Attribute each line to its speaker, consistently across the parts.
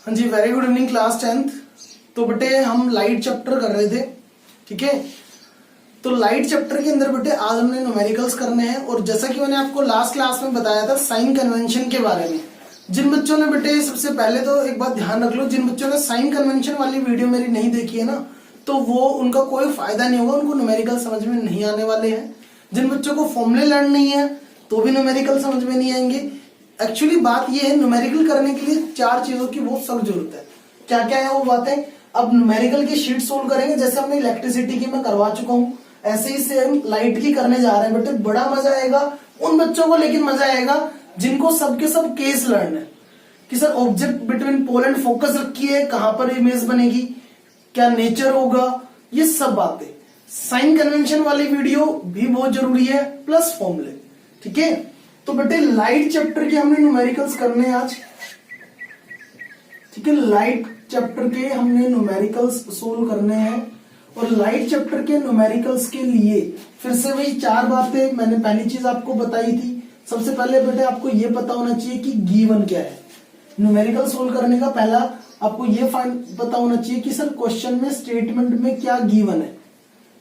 Speaker 1: हाँ जी, very good evening class 10th। तो बेटे हम लाइट चैप्टर कर रहे थे, ठीक है। तो लाइट चैप्टर के अंदर बेटे आज हमने न्यूमेरिकल्स करने हैं, और जैसा कि मैंने आपको लास्ट क्लास में बताया था साइन कन्वेंशन के बारे में। जिन बच्चों ने बेटे, सबसे पहले तो एक बात ध्यान रख लो, जिन बच्चों ने साइन कन्वेंशन वाली वीडियो मेरी नहीं देखी है ना, तो वो उनका कोई फायदा नहीं होगा, उनको न्यूमेरिकल समझ में नहीं आने वाले हैं। जिन बच्चों को फॉर्मूले लर्न नहीं है तो भी न्यूमेरिकल समझ में नहीं आएंगे। एक्चुअली बात ये है, न्यूमेरिकल करने के लिए 4 चीजों की बहुत सख्त जरूरत है। क्या क्या है वो बातें अब न्यूमेरिकल की शीट सोल्व करेंगे। जैसे हमने इलेक्ट्रिसिटी की मैं करवा चुका हूँ, ऐसे ही से हम लाइट की करने जा रहे हैं बेटे। बड़ा मजा आएगा उन बच्चों को, लेकिन मजा आएगा जिनको सबके सब केस लर्न है कि sir object between pole and focus रखी है, कहां पर इमेज बनेगी, क्या नेचर होगा, ये सब बातें। साइन कन्वेंशन वाली वीडियो भी बहुत जरूरी है, प्लस फॉर्मूले, ठीक है। तो बेटे लाइट चैप्टर के हमने न्यूमेरिकल्स करने हैं आज, ठीक है। लाइट चैप्टर के हमने न्यूमेरिकल्स सोल्व करने हैं, और लाइट चैप्टर के न्यूमेरिकल्स के लिए फिर से वही 4 बातें मैंने पहली चीज आपको बताई थी। सबसे पहले बेटे आपको ये पता होना चाहिए कि गिवन क्या है। न्यूमेरिकल सोल्व करने का पहला आपको ये पता होना चाहिए कि सर क्वेश्चन में स्टेटमेंट में क्या गिवन है,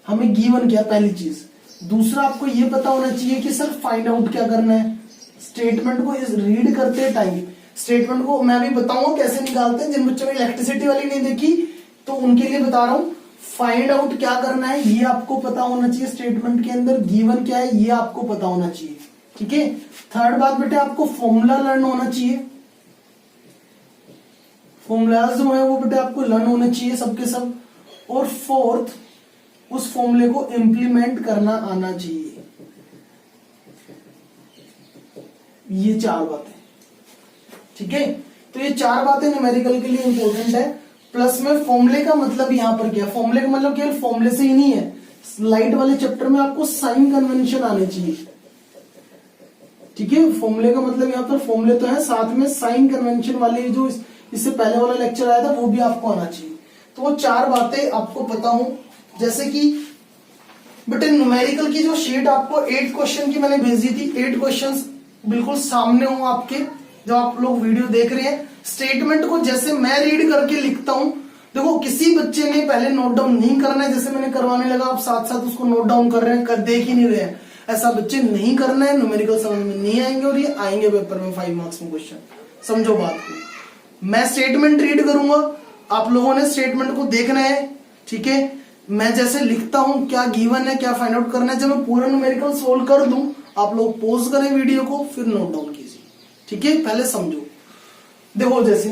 Speaker 1: हमें गिवन क्या, पहली चीज। दूसरा आपको ये पता होना चाहिए कि सर फाइंड आउट क्या करना है। स्टेटमेंट को रीड करते टाइम, स्टेटमेंट को मैं भी बताऊंगा कैसे निकालते हैं। जिन बच्चों ने इलेक्ट्रिसिटी वाली नहीं देखी तो उनके लिए बता रहा हूं, फाइंड आउट क्या करना है ये आपको पता होना चाहिए। स्टेटमेंट के अंदर गिवन क्या है ये आपको पता होना चाहिए, ठीक है। थर्ड बात बेटे आपको फॉर्मूला लर्न होना चाहिए। फॉर्मूलाज जो है वो बेटे आपको लर्न होने चाहिए सबके सब। और फोर्थ, उस फॉर्मूले को इंप्लीमेंट करना आना चाहिए। ये 4 बातें, ठीक है। तो ये 4 बातें न्यूमेरिकल के लिए इंपॉर्टेंट है। प्लस में फॉर्मूले का मतलब यहाँ पर क्या, फॉर्मूले का मतलब केवल फॉर्मूले से ही नहीं है। लाइट वाले चैप्टर में आपको साइन कन्वेंशन आने चाहिए, ठीक है। फॉर्मूले का मतलब यहाँ पर फॉर्मूले तो है, साथ में साइन कन्वेंशन वाले जो इससे पहले वाला लेक्चर आया था वो भी आपको आना चाहिए। तो वो 4 बातें आपको पता हो। जैसे कि बेटे न्यूमेरिकल की जो शीट आपको 8 क्वेश्चन की मैंने भेजी थी, 8 क्वेश्चंस बिल्कुल सामने हो आपके, जो आप लोग वीडियो देख रहे हैं। स्टेटमेंट को जैसे मैं रीड करके लिखता हूं, देखो किसी बच्चे ने पहले नोट डाउन नहीं करना है। जैसे मैंने करवाने लगा, आप साथ साथ उसको नोट डाउन कर रहे हैं, देख ही नहीं रहे हैं। ऐसा बच्चे नहीं करना है, न्यूमेरिकल समझ में नहीं आएंगे, और ये आएंगे पेपर में 5 मार्क्स में क्वेश्चन। समझो बात को, मैं स्टेटमेंट रीड करूंगा, आप लोगों ने स्टेटमेंट को देखना है, ठीक है। मैं जैसे लिखता हूं क्या गिवन है, क्या फाइंड आउट करना है, जब मैं पूरा न्यूमेरिकल सोल्व कर दूं, आप लोग पॉज करें वीडियो को, फिर नोट डाउन कीजिए, ठीक है। पहले समझो, देखो जैसे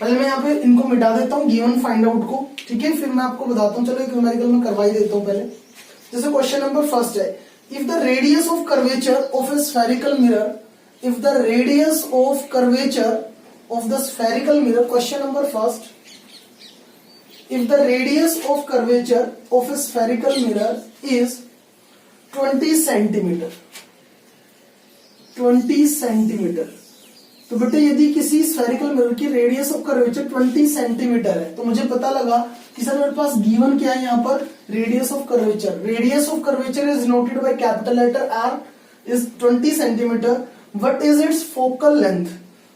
Speaker 1: पहले मैं यहाँ पे इनको मिटा देता हूँ, गिवन फाइंड आउट को, ठीक है। फिर मैं आपको बताता हूँ, चलो एक न्यूमेरिकल में करवा ही देता हूँ पहले। जैसे क्वेश्चन नंबर फर्स्ट है, if the radius of curvature of A spherical mirror, if the radius of curvature of the spherical mirror, question number first, if the radius of curvature of a spherical mirror is 20 centimeter, 20 centimeter, तो बेटे यदि किसी spherical mirror की radius of curvature 20 centimetre है, तो मुझे पता लगा कि सर मेरे पास गिवन क्या है यहाँ पर, radius of curvature. Radius of curvature is noted by capital letter R, is 20 centimetre. What is its focal length,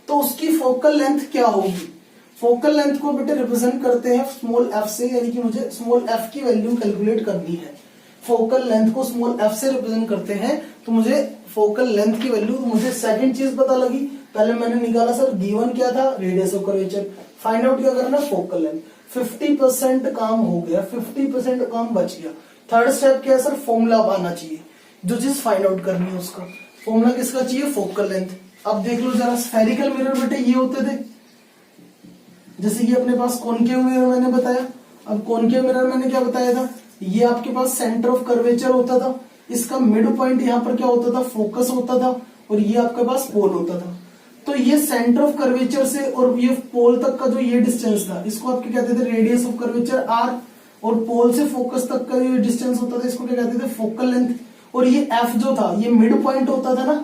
Speaker 1: तो उसकी फोकल लेंथ क्या होगी। फोकल लेंथ को बेटे रिप्रेजेंट करते हैं स्मॉल f से, यानी कि मुझे स्मॉल f की वैल्यू कैलकुलेट करनी है। फोकल लेंथ को स्मॉल f से रिप्रेजेंट करते हैं, तो मुझे फोकल लेंथ की वैल्यू, मुझे सेकंड चीज पता लगी। पहले मैंने निकाला सर गिवन क्या था, radius of curvature. Find out क्या करना, फोकल लेंथ। 50% काम हो गया, 50% काम बच गया। थर्ड स्टेप क्या है सर, फॉर्मूला आना चाहिए, जो चीज फाइंड आउट करनी है उसका फॉर्मूला किसका चाहिए, फोकल लेंथ। अब देख लो जरा, स्फेरिकल मिरर बेटे ये होते थे, जैसे कि अपने पास कॉनकेव मिरर मैंने बताया। अब कॉनकेव मिरर मैंने क्या बताया था, ये आपके पास सेंटर ऑफ कर्वेचर होता था, इसका मिड पॉइंट यहाँ पर क्या होता था, फोकस होता था, और ये आपके पास पोल होता था। तो ये सेंटर ऑफ कर्वेचर से और ये पोल तक का जो ये डिस्टेंस था, इसको आपके कहते थे रेडियस ऑफ कर्वेचर R, और पोल से फोकस तक का जो डिस्टेंस होता था इसको क्या कहते थे, फोकल लेंथ। और ये F जो था ये मिड पॉइंट होता था ना।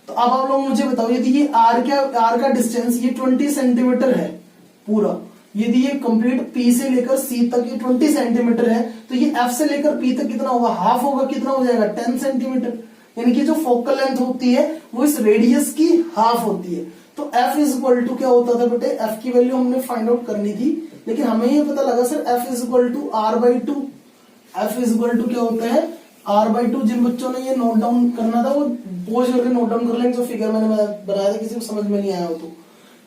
Speaker 1: तो अब आप लोग मुझे बताओ, यदि ये R का डिस्टेंस ये 20 सेंटीमीटर है पूरा, यदि ये कंप्लीट P से लेकर C तक ये 20 सेंटीमीटर है, तो ये F से लेकर P तक कितना होगा, हाफ होगा, कितना हो जाएगा, 10 सेंटीमीटर। यानी कि जो फोकल लेंथ होती है वो इस रेडियस की हाफ होती है। तो f इज इक्वल टू क्या होता था बेटे, f की वैल्यू हमने फाइंड आउट करनी थी, लेकिन हमें ये पता लगा sir f is equal to r/2। f is equal to क्या होता है, r/2। जिन बच्चों ने ये नोट डाउन करना था वो पोज करके नोट डाउन कर लेंगे, जो फिगर मैंने बनाया था किसी को समझ में नहीं आया हो तो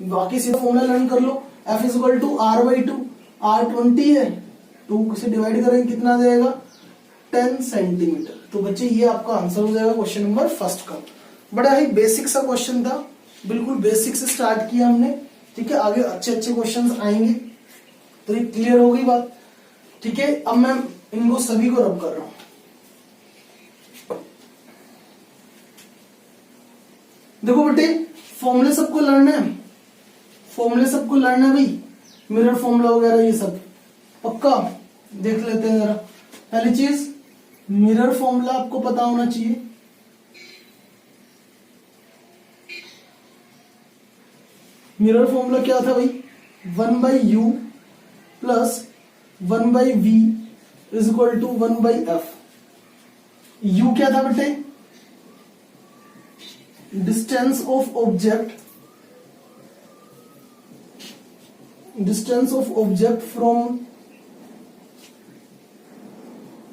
Speaker 1: बाकी सीधा फॉर्मूला लर्न कर लो। f is equal to r/2, r 20 है, 2 से डिवाइड करेंगे कितना जाएगा 10 सेंटीमीटर। तो बच्चे ये आपका आंसर हो जाएगा क्वेश्चन नंबर फर्स्ट का। बड़ा ही बेसिक सा क्वेश्चन था, बिल्कुल बेसिक से स्टार्ट किया हमने, ठीक है। आगे अच्छे अच्छे क्वेश्चंस आएंगे, तो ये क्लियर हो गई बात, ठीक है। अब मैं इनको सभी को रब कर रहा हूं। देखो बेटे फॉर्मूले सबको लर्न है, फॉर्मूले सबको लर्न है भाई, मिरर फॉर्मूला वगैरह ये सब पक्का देख लेते हैं जरा। पहली चीज मिरर फॉर्मूला आपको पता होना चाहिए। मिरर फॉर्मूला क्या था भाई, 1/u plus 1/v is equal to 1/f। u क्या था बेटे, distance of object, distance of object from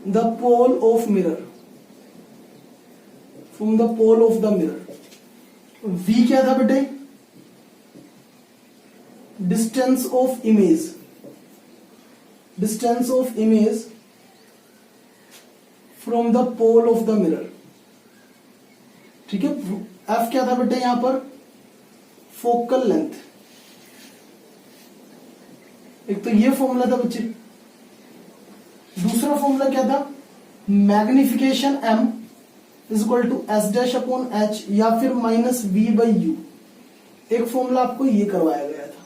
Speaker 1: the pole of mirror, from the pole of the mirror. v क्या था बेटे, distance of image, distance of image from the pole of the mirror, ठीक है। f क्या था बेटे यहां पर, फोकल लेंथ। एक तो ये फॉर्मूला था बच्चे, दूसरा फॉर्मूला क्या था, magnification m is equal to S dash upon H या फिर माइनस v/u। एक फॉर्मूला आपको ये करवाया गया था।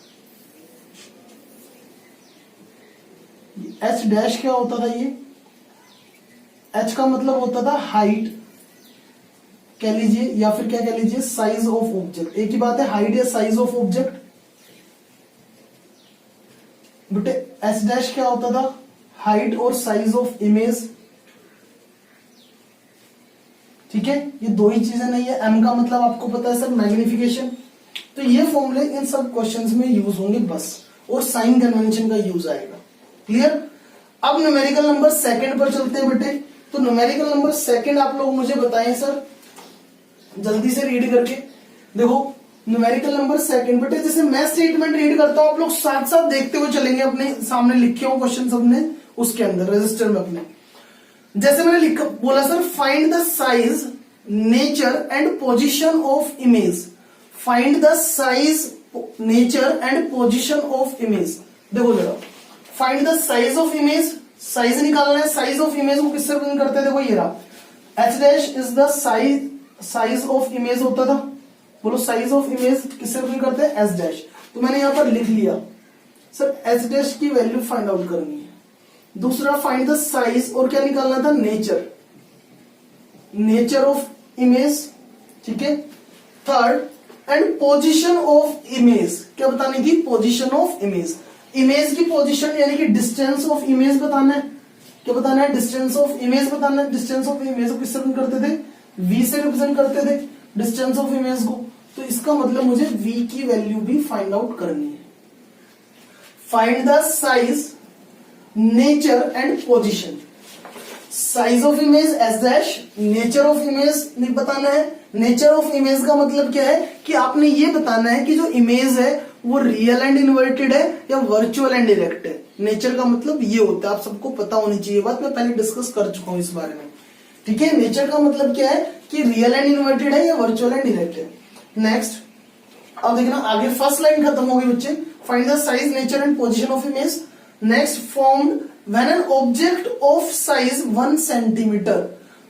Speaker 1: एच डैश क्या होता था, ये एच का मतलब होता था हाइट कह लीजिए, या फिर क्या कह लीजिए साइज ऑफ ऑब्जेक्ट। एक ही बात है हाइट या साइज ऑफ ऑब्जेक्ट। बेटे एच डैश क्या होता था, हाइट और साइज ऑफ इमेज, ठीक है। ये दो ही चीजें नहीं है। एम का मतलब आपको पता है सर मैग्निफिकेशन। तो ये फॉर्मूले इन सब क्वेश्चंस में यूज होंगे बस, और साइन कन्वेंशन का यूज आएगा। क्लियर। अब न्यूमेरिकल नंबर सेकंड पर चलते हैं बेटे। तो न्यूमेरिकल नंबर सेकंड आप लोग मुझे बताएं सर, जल्दी से रीड करके। देखो न्यूमेरिकल नंबर सेकंड बेटे, जैसे मैं स्टेटमेंट रीड करता हूं आप लोग साथ साथ देखते हुए चलेंगे, अपने सामने लिखे हो क्वेश्चन सबने उसके अंदर रजिस्टर में अपने। जैसे मैंने लिखा बोला sir, find the size nature and position of image. Find the size nature and position of image. देखो जरा, find the size of image, size निकालना है। साइज ऑफ इमेज को किससे रिप्रेजेंट करते हैं, देखो ये रहा, H dash is the size of image होता था। बोलो साइज ऑफ इमेज किससे रिप्रेजेंट करते हैं, एच डैश। तो मैंने यहां पर लिख लिया सर, एच डैश की वैल्यू फाइंड आउट करनी है। दूसरा फाइंड द साइज, और क्या निकालना था, नेचर, नेचर ऑफ इमेज, ठीक है। Third and position of image, क्या बतानी थी, पोजीशन ऑफ इमेज। इमेज की पोजीशन यानी कि डिस्टेंस ऑफ इमेज बताना है। क्या बताना है, डिस्टेंस ऑफ इमेज बताना है। डिस्टेंस ऑफ इमेज को किससे रिप्रेजेंट करते थे, v से रिप्रेजेंट करते थे डिस्टेंस ऑफ इमेज को। तो इसका मतलब मुझे v की वैल्यू भी फाइंड आउट करनी है। Find the size nature and position. Size of image S dash, nature of image नहीं बताना है। नेचर ऑफ इमेज का मतलब क्या है कि आपने ये बताना है कि जो इमेज है वो रियल एंड इन्वर्टेड है या वर्चुअल एंड डायरेक्ट है। नेचर का मतलब ये होता है, आप सबको पता होनी चाहिए बात, मैं पहले डिस्कस कर चुका हूं इस बारे में, ठीक है। नेचर का मतलब क्या है कि रियल एंड इन्वर्टेड है या वर्चुअल एंड डायरेक्ट है। नेक्स्ट अब देखना आगे, फर्स्ट लाइन खत्म होगी बच्चे। Find the size nature and position of image. Next formed when an object of size 1 centimetre.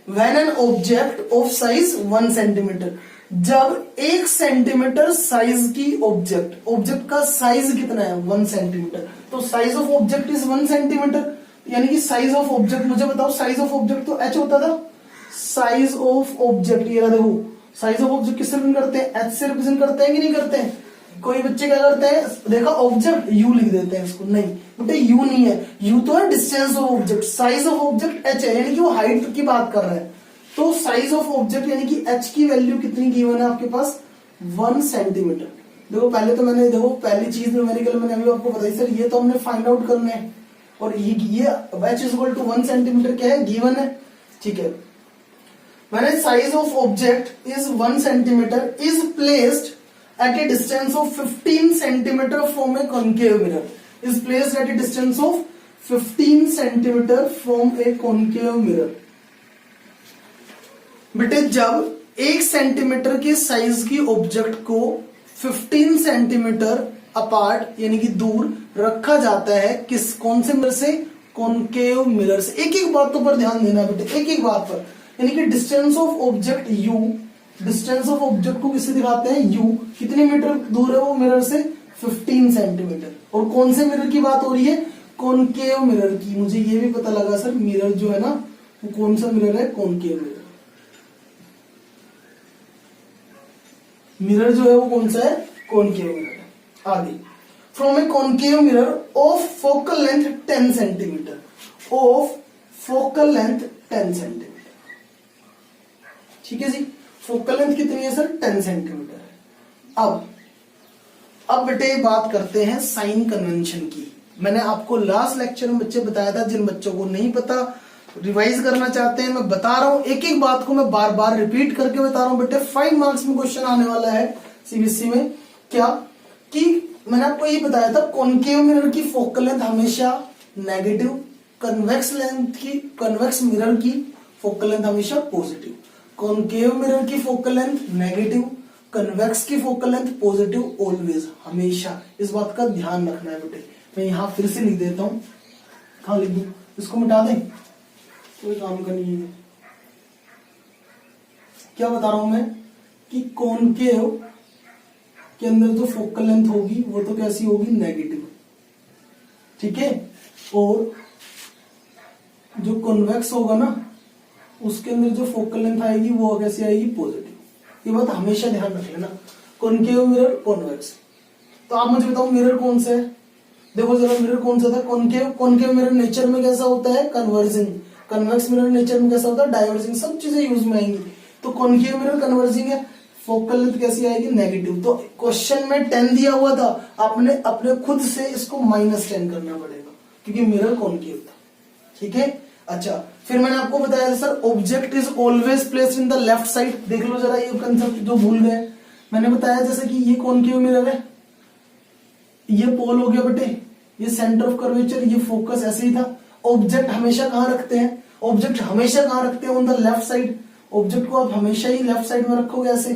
Speaker 1: When an object of size 1 centimetre, जब 1 सेंटीमीटर साइज की ऑब्जेक्ट, ऑब्जेक्ट का साइज कितना है 1 सेंटीमीटर, तो size of object is 1 centimetre. यानी कि size of object मुझे बताओ, साइज ऑफ ऑब्जेक्ट तो h होता था। साइज ऑफ ऑब्जेक्ट ये देखो, साइज ऑफ ऑब्जेक्ट किससे रिप्रेजेंट करते हैं, h से रिप्रेजेंट करते हैं कि नहीं करते हैं। कोई बच्चे क्या करते हैं, देखा ऑब्जेक्ट u लिख देते हैं इसको, नहीं बेटे u नहीं है, u तो है distance of object. Size of object h है, यानी कि वो हाइट की बात कर रहा है। तो साइज ऑफ ऑब्जेक्ट यानी कि h की वैल्यू कितनी गिवन है आपके पास, 1 सेंटीमीटर। देखो पहले तो मैंने देखो पहली चीज न्यूमेरिकल मैंने अभी आपको बताई सर, ये तो हमने फाइंड आउट करना है और ये h इक्वल टू 1 सेंटीमीटर क्या है, गिवन है, ठीक है। मैंने size of object is 1 centimetre is placed at a distance of 15 centimeter from a concave mirror, is placed at a distance of 15 centimeter from a concave mirror। बेटे जब 1 centimetre के size की ऑब्जेक्ट को 15 centimetre apart यानी कि दूर रखा जाता है किस कौन से मिरर से, कॉनकेव मिरर से। एक एक बातों पर ध्यान देना बेटे, एक एक बात पर, यानी कि distance of object u, distance of object को किससे दिखाते हैं, u, कितने मीटर दूर है वो मिरर से, 15 सेंटीमीटर। और कौन से मिरर की बात हो रही है, कॉनकेव मिरर की। मुझे ये भी पता लगा सर मिरर जो है ना वो कौन सा मिरर है, कॉनकेव मिरर। मिरर जो है वो कौन सा है, कॉनकेव मिरर है। आगे, from A concave mirror of focal length 10 centimetre, of focal length 10 centimetre, ठीक है जी। फोकल लेंथ कितनी है सर, 10 सेंटीमीटर है। अब बेटे बात करते हैं साइन कन्वेंशन की। मैंने आपको लास्ट लेक्चर में बच्चे बताया था, जिन बच्चों को नहीं पता रिवाइज करना चाहते हैं, मैं बता रहा हूं एक एक बात को मैं बार बार रिपीट करके बता रहा हूं बेटे। 5 मार्क्स में क्वेश्चन आने वाला है सीबीएसई में। क्या कि मैंने आपको ये बताया था कॉनकेव मिरर की फोकल लेंथ हमेशा नेगेटिव, कन्वेक्स मिरर की फोकल लेंथ हमेशा पॉजिटिव। कॉनकेव मिरर की फोकल लेंथ नेगेटिव, कन्वेक्स की फोकल लेंथ पॉजिटिव ऑलवेज, हमेशा। इस बात का ध्यान रखना है बेटे। मैं यहां फिर से लिख देता हूं, कहां लिख दूं, इसको मिटा दें, कोई काम का नहीं है। क्या बता रहा हूं मैं कि कॉनकेव के अंदर जो फोकल लेंथ होगी वो तो कैसी होगी, नेगेटिव, ठीक है। और जो कॉन्वेक्स होगा ना उसके अंदर जो फोकल लेंथ आएगी वो कैसी आएगी, पॉजिटिव। ये बात हमेशा ध्यान रख लेना, कॉनकेव मिरर, कॉन्वेक्स। तो आप मुझे बताओ मिरर कौन सा है, देखो जरा मिरर कौन सा था, कॉनकेव। कॉनकेव मिरर नेचर में कैसा होता है, कन्वर्जिंग। कन्वेक्स मिरर नेचर में कैसा होता है, डाइवर्जिंग। सब चीजें यूज में आएंगी। तो कॉनकेव मिरर कन्वर्जिंग है, फोकल लेंथ कैसी आएगी, नेगेटिव। तो क्वेश्चन में 10 दिया हुआ था, आपने अपने खुद से इसको -10 करना पड़ेगा क्योंकि मिरर कॉनकेव था, ठीक है। अच्छा, फिर मैंने आपको बताया था sir object is always placed in the left side. देख लो जरा ये कंसेप्ट जो भूल गए। मैंने बताया जैसे कि ये कॉनकेव मिरर है, ये पोल हो गया बेटे, ये सेंटर ऑफ कर्वेचर, ये फोकस, ऐसे ही था। ऑब्जेक्ट हमेशा कहां रखते हैं, ऑब्जेक्ट हमेशा कहां रखते हैं, on the left side. Object को आप हमेशा ही लेफ्ट साइड में रखोगे ऐसे।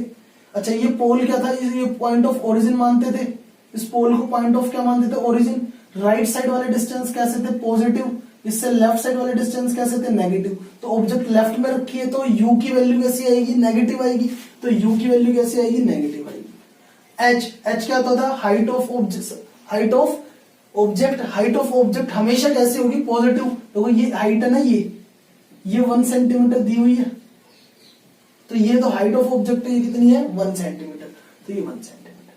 Speaker 1: अच्छा, ये पोल क्या था, ये पॉइंट ऑफ ओरिजिन मानते थे। इस पोल को पॉइंट ऑफ क्या मानते थे, ओरिजिन। राइट साइड वाले डिस्टेंस कैसे थे, पॉजिटिव। इससे लेफ्ट साइड वाले डिस्टेंस कैसे थे, नेगेटिव। तो ऑब्जेक्ट लेफ्ट में रखी है तो u की वैल्यू कैसी आएगी, नेगेटिव आएगी। तो u की वैल्यू कैसी आएगी, नेगेटिव आएगी। h क्या होता था, height of object, height of object. Height of object हमेशा कैसे होगी, पॉजिटिव। देखो ये हाइट है ना, ये 1 सेंटीमीटर दी हुई है, तो ये तो हाइट ऑफ ऑब्जेक्ट ये कितनी है, 1 सेंटीमीटर। तो ये 1 सेंटीमीटर,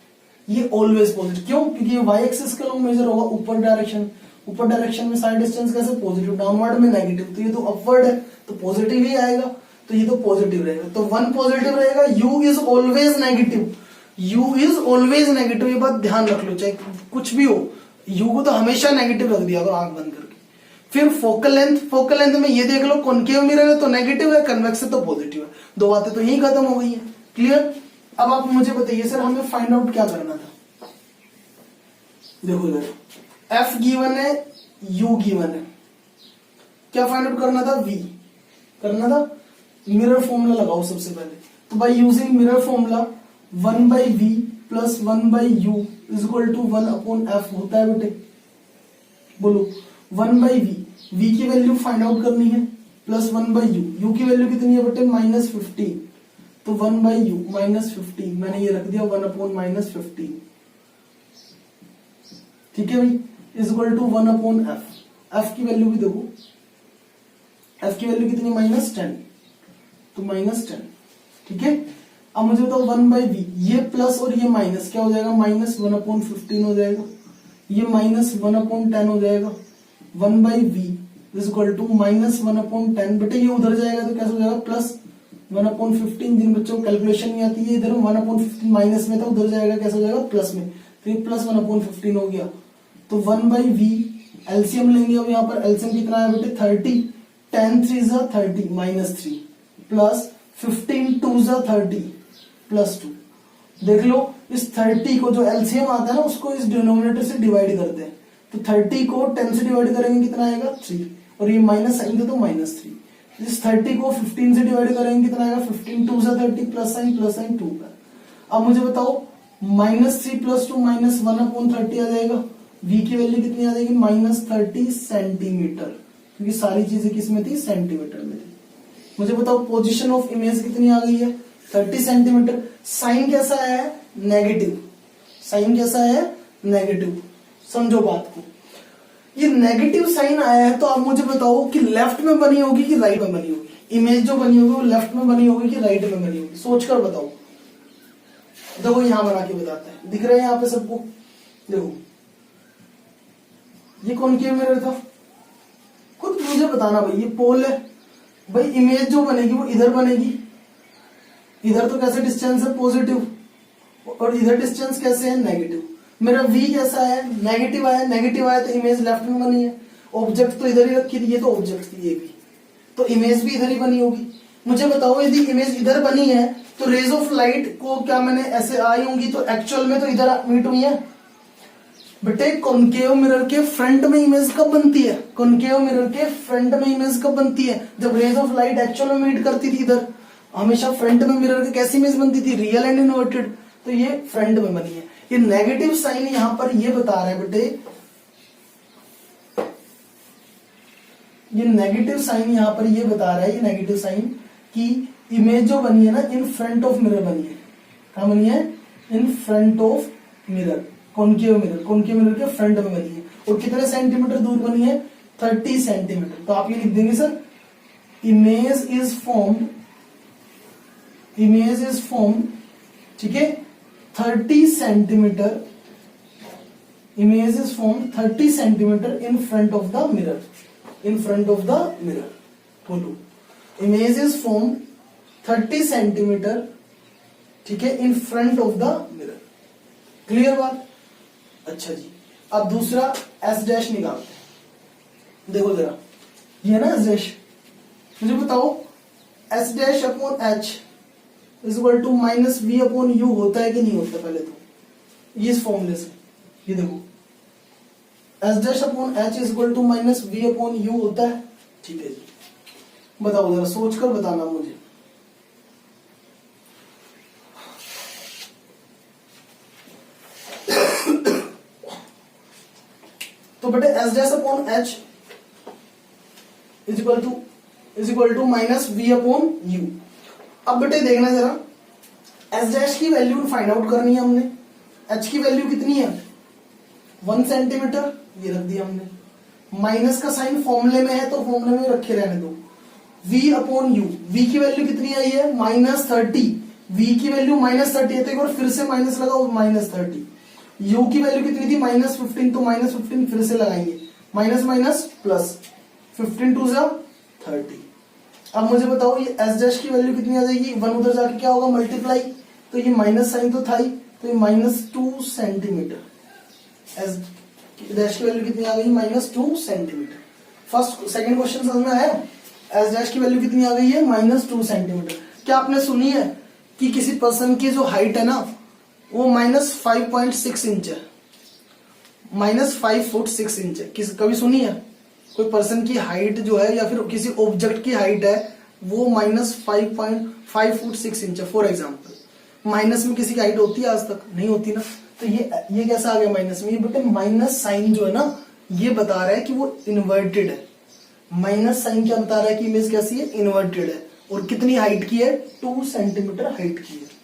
Speaker 1: ये ऑलवेज पॉजिटिव। क्यों, क्योंकि ये y एक्सिस का लॉन्ग मेजर होगा, ऊपर डायरेक्शन। ऊपर डायरेक्शन में साइड डिस्टेंस कैसे, पॉजिटिव। डाउनवर्ड में नेगेटिव, तो ये तो अपवर्ड है तो पॉजिटिव ही आएगा, तो ये तो पॉजिटिव रहेगा। तो 1 पॉजिटिव रहेगा। u is always negative, u is always negative. ये बात ध्यान रख लो, चाहे कुछ भी हो, u को तो हमेशा नेगेटिव रख दिया करो आंख बंद करके। फिर फोकल लेंथ, फोकल लेंथ में ये देख लो, कॉनकेव मिरर है तो नेगेटिव है, कन्वेक्स है तो पॉजिटिव है। दो बातें तो यही खत्म हो गई है, क्लियर। अब आप मुझे बताइए सर हमें फाइंड आउट क्या करना था। देखो इधर f गिवन है, u गिवन है, क्या फाइंड आउट करना था, v करना था। मिरर फॉर्मूला लगाओ सबसे पहले। तो by using mirror formula 1/v plus 1/u is equal to 1/f होता है बेटे। बोलो 1/v, v की वैल्यू फाइंड आउट करनी है, प्लस 1/u, u की वैल्यू कितनी है बेटे, -15। तो 1/u -15, मैंने ये रख दिया 1/-15, ठीक है भाई, is equal to 1/f। f की वैल्यू भी देखो, f की वैल्यू कितनी, -10, तो -10, ठीक है। अब मुझे बताओ 1/v, ये प्लस और ये माइनस क्या हो जाएगा, -1/15 हो जाएगा, ये -1/10 हो जाएगा। 1/v इज इक्वल टू -1/10, बेटे ये उधर जाएगा तो कैसे हो जाएगा, 1/15, जिन बच्चों को कैलकुलेशन नहीं आती है इधर 1/15 माइनस में था, उधर जाएगा कैसा हो जाएगा प्लस में, तो ये प्लस 1/15 हो गया। तो 1/v एलसीएम लेंगे, अब यहाँ पर एलसीएम कितना है बेटे 30, 10 3 जा 30 -3 प्लस 15 2 जा 30 +2। देख लो इस 30 को जो एलसीएम आता है ना उसको इस डिनोमिनेटर से डिवाइड करते हैं, तो 30 को 10 से डिवाइड करेंगे कितना आएगा 3, और ये माइनस साइन दे तो -3। इस 30 को 15 से डिवाइड करेंगे कितना आएगा 15 2 जा 30 प्लस साइन 2 का। अब मुझे बताओ -3 + 2 -1/30 आ जाएगा, v की वैल्यू कितनी आ जाएगी -30 सेंटीमीटर, क्योंकि सारी चीजें किस में थी सेंटीमीटर में थी। मुझे बताओ पोजीशन ऑफ इमेज कितनी आ गई है 30 सेंटीमीटर। साइन कैसा है नेगेटिव, साइन कैसा है नेगेटिव, समझो बात को। ये नेगेटिव साइन आया है तो आप मुझे बताओ कि लेफ्ट में बनी होगी कि राइट में बनी होगी, इमेज जो बनी होगी वो लेफ्ट में बनी होगी कि राइट में बनी होगी, सोचकर बताओ। देखो यहां बना के बताते हैं, दिख रहा है यहाँ पे सबको, देखो ये कॉनकेव मिरर था, खुद मुझे बताना भाई, ये पोल है भाई, इमेज जो बनेगी वो इधर बनेगी, इधर तो कैसे डिस्टेंस है पॉजिटिव, और इधर डिस्टेंस कैसे है नेगेटिव। मेरा v कैसा है नेगेटिव आया तो इमेज लेफ्ट में बनी है, ऑब्जेक्ट तो इधर ही रखी थी, ये तो ऑब्जेक्ट थी ये भी, तो इमेज भी इधर ही बनी होगी। मुझे बताओ यदि इमेज इधर बनी है तो रेज ऑफ लाइट को क्या मैंने ऐसे आई होंगी, तो एक्चुअल में तो इधर मीट हुई है बेटे। कॉनकेव मिरर के फ्रंट में इमेज कब बनती है, कॉनकेव मिरर के फ्रंट में इमेज कब बनती है, जब रेज ऑफ लाइट एक्चुअल में मीट करती थी इधर, हमेशा फ्रंट में मिरर की कैसी इमेज बनती थी रियल एंड इन्वर्टेड, तो ये फ्रंट में बनी है। ये नेगेटिव साइन यहां पर ये बता रहा है बेटे, ये नेगेटिव साइन यहां पर ये बता रहा है, ये नेगेटिव साइन कि इमेज जो बनी है ना इन फ्रंट ऑफ मिरर बनी है, कहा बनी है इन front of mirror, concave mirror के फ्रंट में बनी है, और कितने सेंटीमीटर दूर बनी है 30 सेंटीमीटर। तो आप ये लिख देंगे सर इमेज इज फॉर्म्ड, ठीक है 30 centimetre, image is formed 30 centimetre in front of the mirror, बोलो इमेज इज फॉर्म्ड 30 सेंटीमीटर, ठीक है इन front of the mirror. Clear बात। अच्छा जी, अब दूसरा एस डैश निकालते हैं, देखो जरा ये ना एस डैश, मुझे बताओ S dash upon H equal to -v/u होता है कि नहीं होता, पहले तो ये इस फॉर्मूले से, ये देखो S dash upon H equal to -v/u होता है, ठीक है जी। बताओ जरा सोचकर बताना मुझे। तो बेटे S dash upon H is equal to -v/u। अब बेटे देखना जरा, एस डैश की वैल्यू फाइंड आउट करनी है हमने, एच की वैल्यू कितनी है 1 सेंटीमीटर, ये रख दिया हमने, माइनस का साइन फॉर्मूले में है तो फॉर्मूले में रखे रहने दो, v/u, v की वैल्यू कितनी आई है -30, v की वैल्यू -30 है तो एक बार फिर से माइनस लगाओ -30, u की वैल्यू कितनी थी -15, तो -15 फिर से लगाएंगे, माइनस माइनस प्लस 15 2 जा 30। अब मुझे बताओ ये एस डैश की वैल्यू कितनी आ जाएगी, 1 उधर जाके क्या होगा मल्टीप्लाई, तो ये माइनस साइन तो था ही, तो ये -2 सेंटीमीटर, एस डैश की वैल्यू कितनी आ गई -2 सेंटीमीटर। फर्स्ट सेकंड क्वेश्चन समझ में आया, एस डैश की वैल्यू कितनी आ गई है -2 सेंटीमीटर। क्या आपने सुनी है कि किसी पर्सन की जो हाइट है ना वो -5.6 इंच है, -5 फुट 6 इंच है, कभी सुनी है कोई पर्सन की हाइट जो है या फिर किसी ऑब्जेक्ट की हाइट है वो -5.5 फुट 6 इंच है फॉर एग्जांपल। माइनस में किसी की हाइट होती है आज तक, नहीं होती ना, तो ये कैसा आ गया माइनस में, ये बेटे माइनस साइन जो है ना ये बता रहा है कि वो इन्वर्टेड है, माइनस साइन क्या बता रहा है कि इमेज कैसी है इन्वर्टेड है, और कितनी हाइट की है 2 सेंटीमीटर हाइट की है।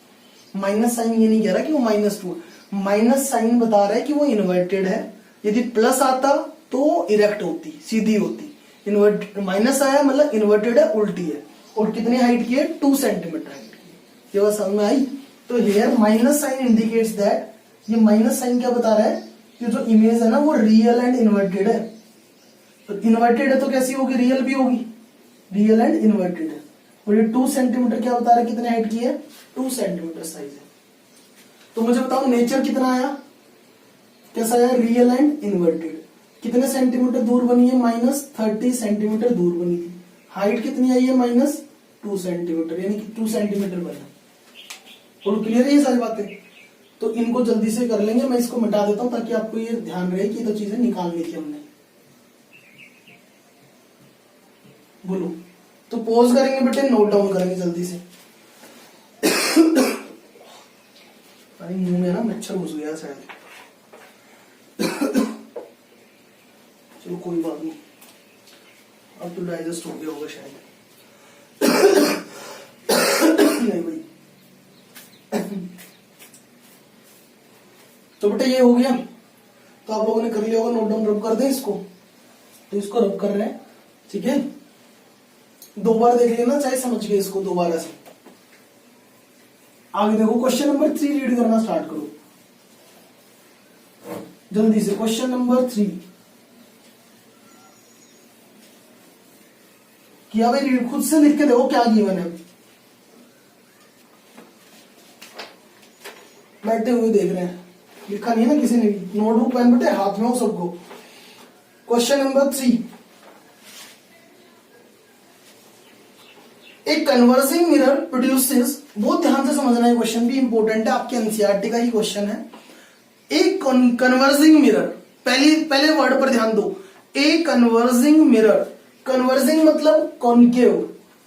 Speaker 1: माइनस साइन ये नहीं कह रहा कि वो -2, माइनस साइन बता रहा है कि वो इन्वर्टेड है, यदि प्लस आता तो इरेक्ट होती, सीधी होती, इन्वर्ट माइनस आया मतलब इन्वर्टेड है उल्टी है, और कितनी हाइट की है 2 सेंटीमीटर हाइट की है। ये बात समझ में आई। तो here minus sign indicates that, ये माइनस साइन क्या बता रहा है कि जो इमेज है ना वो रियल एंड इन्वर्टेड है, तो इन्वर्टेड है तो कैसी होगी रियल भी होगी, रियल एंड इन्वर्टेड है, और ये 2 सेंटीमीटर क्या बता रहा है, कितने हाइट की है, 2 सेंटीमीटर साइज है। तो मुझे बताओ नेचर कितना आया, कैसा आया, रियल एंड इन्वर्टेड। कितने सेंटीमीटर दूर बनी है, -30 सेंटीमीटर दूर बनी थी। हाइट कितनी आई है, -2 सेंटीमीटर, यानी कि 2 सेंटीमीटर बना। और क्लियर है ये सारी बातें। तो इनको जल्दी से कर लेंगे, मैं इसको मिटा देता हूं ताकि आपको ये ध्यान रहे कि तो चीजें निकालनी थी हमने। बोलो, तो पॉज करेंगे बेटे, नोट डाउन करेंगे जल्दी से। अरे मुंह में ना मच्छर घुस गया शायद। चलो कोई बात नहीं, अब तो डाइजेस्ट हो गया होगा शायद। नहीं भाई। तो बेटा ये हो गया, तो आप लोगों ने कर लिया होगा, नोट डाउन, रब कर दें इसको। तो इसको रब कर रहे हैं, ठीक है। 2 बार देख लेना, चाहे समझ गए इसको दोबारा से। आगे देखो, क्वेश्चन नंबर 3 रीड करना स्टार्ट करो जल्दी से। क्वेश्चन नंबर 3 किया भाई, रीड खुद से लिख के देखो क्या गिवन है। बैठे हुए देख रहे हैं, लिखा नहीं है ना किसी ने भी। नोटबुक पेन बेटे हाथ में हो सबको। क्वेश्चन नंबर 3, एक कन्वर्जिंग मिरर प्रोड्यूसेस, बहुत ध्यान से समझना है, क्वेश्चन भी इंपॉर्टेंट है, आपके एनसीईआरटी का ही क्वेश्चन है। एक कन्वर्जिंग मिरर, पहले वर्ड पर ध्यान दो, ए कन्वर्जिंग मिरर। कन्वर्जिंग मतलब कॉनकेव,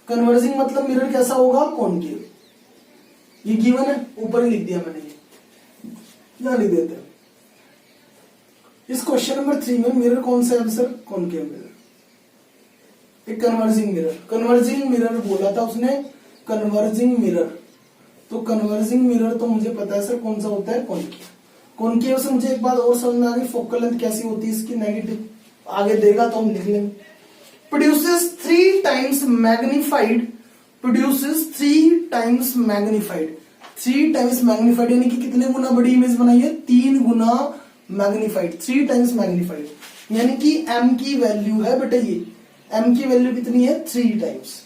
Speaker 1: कन्वर्जिंग मतलब मिरर कैसा होगा, कॉनकेव। ये गिवन है, ऊपर ही लिख दिया मैंने, ये यहां लिख देते हैं। इस क्वेश्चन नंबर 3 में मिरर कौन सा है आंसर, कॉनकेव मिरर। एक कन्वर्जिंग मिरर, कन्वर्जिंग मिरर बोला था उसने, कन्वर्जिंग मिरर। तो कन्वर्जिंग मिरर तो मुझे पता है सर कौन सा होता है, कॉनकेव। कॉनकेव से मुझे एक बात और समझ में आ गई, फोकल लेंथ कैसी होती है इसकी, नेगेटिव। आगे देगा तो हम लिख लेंगे। Produces 3 times magnified, produces 3 times magnified. 3 times magnified यानी कि कितने गुना बड़ी इमेज बनाई है, 3 गुना मैग्निफाइड, 3 टाइम्स मैग्निफाइड। यानी कि m की वैल्यू है बेटा, ये m की वैल्यू कितनी है, 3 टाइम्स।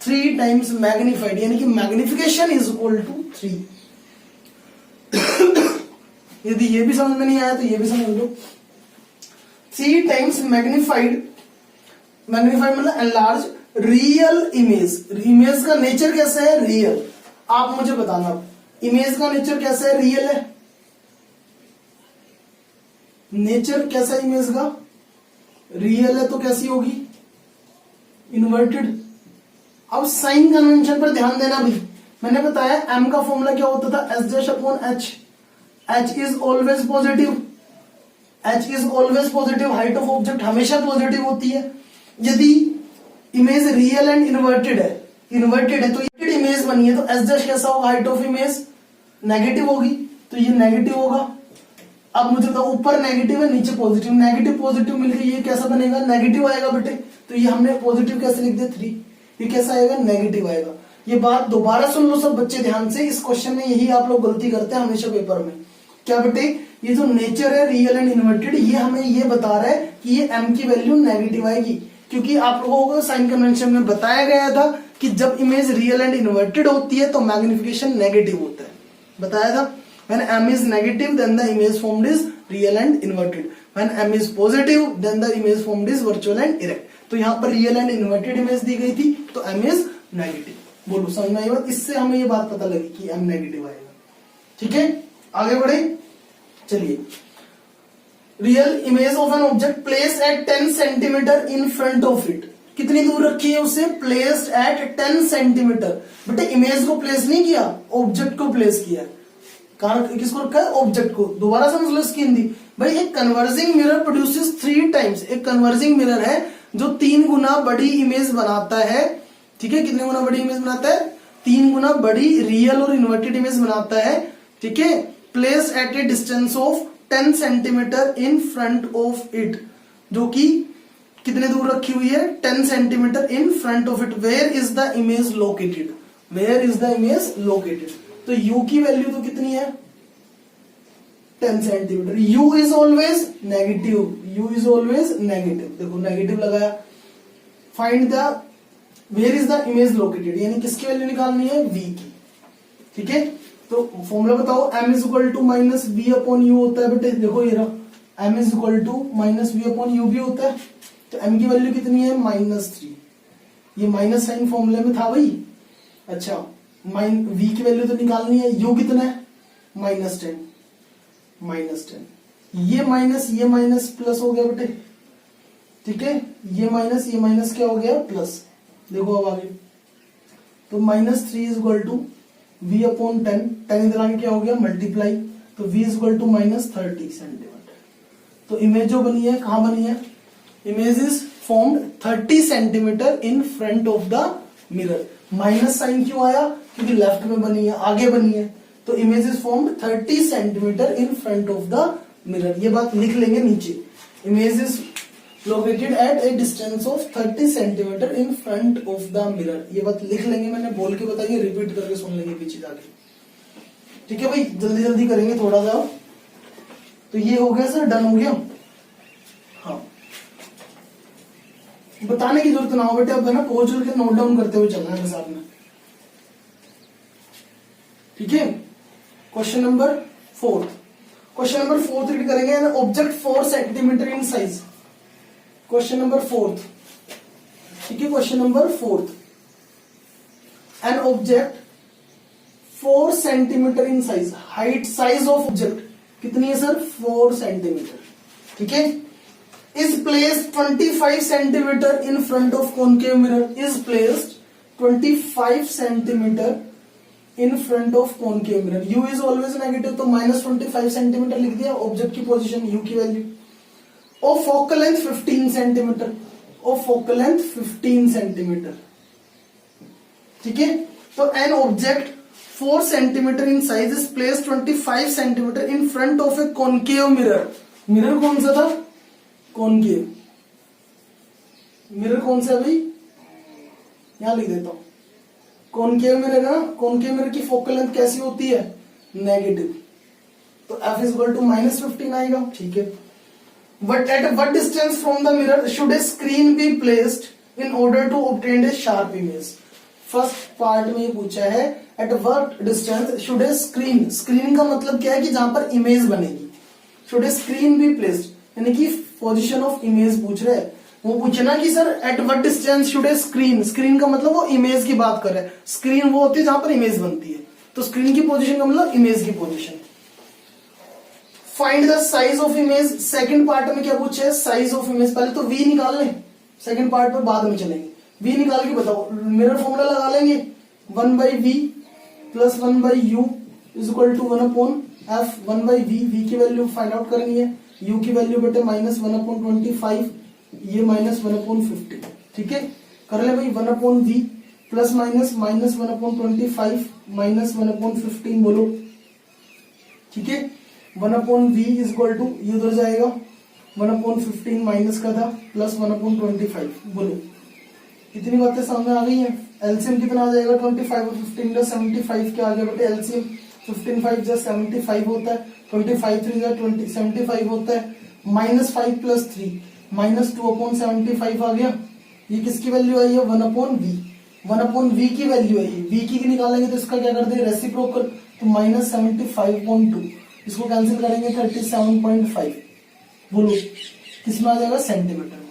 Speaker 1: 3 टाइम्स मैग्निफाइड यानी कि मैग्निफिकेशन इज इक्वल टू 3। यदि ये भी समझ में नहीं आया तो ये भी समझ लो। 3 टाइम्स मैग्निफाइड, मैग्निफाइड मतलब एनलार्ज रियल इमेज। इमेज का नेचर कैसा है, रियल। आप मुझे बताना, इमेज का नेचर कैसा है, रियल है। नेचर कैसा इमेज का, रियल है, तो कैसी होगी, इन्वर्टेड। अब साइन कन्वेंशन पर ध्यान देना भाई। मैंने बताया m का फॉर्मूला क्या होता था, S' h is always positive, h is always positive. Height of object हमेशा पॉजिटिव होती है। यदि इमेज रियल एंड इन्वर्टेड है, तो इमेज बनी है तो S' कैसा होगा, हाइट ऑफ इमेज नेगेटिव होगी, तो ये नेगेटिव होगा। अब मुझे बताओ, ऊपर नेगेटिव है, नीचे पॉजिटिव, नेगेटिव पॉजिटिव मिलकर ये कैसा बनेगा, नेगेटिव आएगा बेटे। तो ये हमने पॉजिटिव कैसे लिख दिया, 3, ये कैसा आएगा, नेगेटिव आएगा। ये बात दोबारा सुन लो सब बच्चे ध्यान से, इस क्वेश्चन में यही आप लोग गलती करते हैं हमेशा पेपर में। क्या बेटे, ये जो नेचर है रियल एंड इन्वर्टेड, ये हमें ये बता रहा है कि ये m की वैल्यू नेगेटिव आएगी, क्योंकि आप लोगों को साइन कन्वेंशन में बताया गया था कि जब इमेज रियल एंड इन्वर्टेड होती है तो मैग्निफिकेशन नेगेटिव होता है, बताया था। When m is negative, then the image formed is real and inverted. When m is positive, then the image formed is virtual and erect. तो यहाँ पर रियल एंड इन्वर्टेड इमेज दी गई थी, तो m is नेगेटिव। बोलो समझ में आई बात, इससे हमें ये बात पता लगी कि m नेगेटिव आएगा। ठीक है, आगे बढ़े, चलिए। Real image of an object place at 10 centimetre in front of it. कितनी दूर रखी है उसे, प्लेस्ड एट 10 सेंटीमीटर। बेटे इमेज को प्लेस नहीं किया, ऑब्जेक्ट को प्लेस किया। कारण किसको रखा है, ऑब्जेक्ट को। दोबारा समझ लो इसकी हिंदी भाई। एक कन्वर्जिंग मिरर प्रोड्यूसेस 3 टाइम्स, एक कन्वर्जिंग मिरर है जो 3 गुना बड़ी इमेज बनाता है। ठीक है, कितने गुना बड़ी इमेज बनाता है, 3 गुना बड़ी रियल और इन्वर्टेड इमेज बनाता है। ठीक है, place at a distance of 10 centimetre in front of it, जो कि कितने दूर रखी हुई है, 10 centimetre in front of it. Where is the image located, where is the image located. तो u की वैल्यू तो कितनी है, 10 centimetre. u is always negative, u is always negative. देखो नेगेटिव लगाया। Find the where is the image located, यानी किसकी value निकालनी है, v की। ठीक है, तो फॉर्मूला बताओ, m is equal to minus v upon u होता है बेटे, देखो ये रहा, m is equal to minus v upon u भी होता है, तो m की वैल्यू कितनी है, -3। ये माइनस साइन फॉर्मूले में था भाई। अच्छा, v की वैल्यू तो निकालनी है, u कितना है, -10, ये माइनस प्लस हो गया बेटे। ठीक है, ये माइनस क्या हो गया, प्लस। देखो अब आगे, तो -3 is equal to v upon 10 इधर आगे क्या हो गया, मल्टीप्लाई, तो v is equal to -30 centimetre. तो इमेज जो बनी है, कहां बनी है, image is formed 30 centimetre in front of the mirror. Minus sign क्यों आया, क्योंकि लेफ्ट में बनी है, आगे बनी है, तो image is formed 30 centimetre in front of the mirror. ये बात लिख लेंगे नीचे, image is located at a distance of 30 centimetre in front of the mirror. ये बात लिख लेंगे, मैंने बोल के बताइए, रिपीट करके सुन लेंगे पीछे जाके। ठीक है भाई, जल्दी जल्दी करेंगे थोड़ा सा। तो ये हो गया सर, डन हो गया। हाँ, बताने की जरूरत ना हो बेटे, अब है ना पहुंच के नोट डाउन करते हुए चलना है साथ में। ठीक है, क्वेश्चन नंबर 4 रीड करेंगे, object 4 centimetre in size. Question number 4, ठीक है, question number 4, an object 4 centimetre in size, height size of object कितनी है सर, 4 सेंटीमीटर। ठीक है, is placed 25 centimetre in front of concave mirror, is placed 25 centimetre in front of concave mirror. u is always negative, तो -25 centimetre लिख दिया, object की position, u की value. Of focal length 15 centimetre, of focal length 15 centimetre. ठीक है, तो an object 4 centimetre in size is placed 25 centimetre in front of A concave mirror. Mirror कौन सा था, कॉनकेव। मिरर कौन सा भाई, यहां लिख देता हूं, कॉनकेव मिरर ना, कॉनकेव मिरर की फोकल लेंथ कैसी होती है, नेगेटिव, तो f इज इक्वल टू -15 आएगा। ठीक है, but at what distance from the mirror should a screen be placed in order to obtain a sharp image. First part में पूछा है, at what distance should a screen, screen का मतलब क्या है कि जहां पर इमेज बनेगी, should a screen be placed, यानी कि पोजीशन ऑफ इमेज पूछ रहे हैं। वो पूछना कि sir eight what distance should a screen, screen का मतलब वो इमेज की बात कर रहे हैं, स्क्रीन वो होती है जहां पर इमेज बनती है, तो स्क्रीन की पोजीशन का मतलब इमेज की position. Find the size of image, second part में क्या पूछा है, साइज ऑफ इमेज। पहले तो v निकाल लें, सेकंड पार्ट पर बाद में चलेंगे। v निकाल के बताओ, मिरर फॉर्मूला लगा लेंगे, 1/v plus 1/u is equal to 1/f 1/v। v की वैल्यू फाइंड आउट करनी है, u की वैल्यू बेटे -1/25, ये -1/50। ठीक है, कर ले भाई, 1/v प्लस माइनस -1/25 -1/15 बोलो। ठीक है, 1/v इज इक्वल टू, ये उधर जाएगा, 1/15 माइनस का था, प्लस 1/25 बोलो। इतनी बातें सामने आ गई हैं। एलसीएम कितना आ जाएगा, 25 और 15 का 75 के आगे बेटे एलसीएम 15 5 जा 75 होता है, 25 3 जा 75 होता है, -5 प्लस 3 -2/75 आ गया। ये किसकी वैल्यू आई है, 1/v, 1/v की वैल्यू आई है। v की निकालेंगे तो इसका क्या कर दे, रेसिप्रोकल, तो -75.2, इसको कैंसिल करेंगे 37.5 बोलो, किसमें आ जाएगा, सेंटीमीटर में।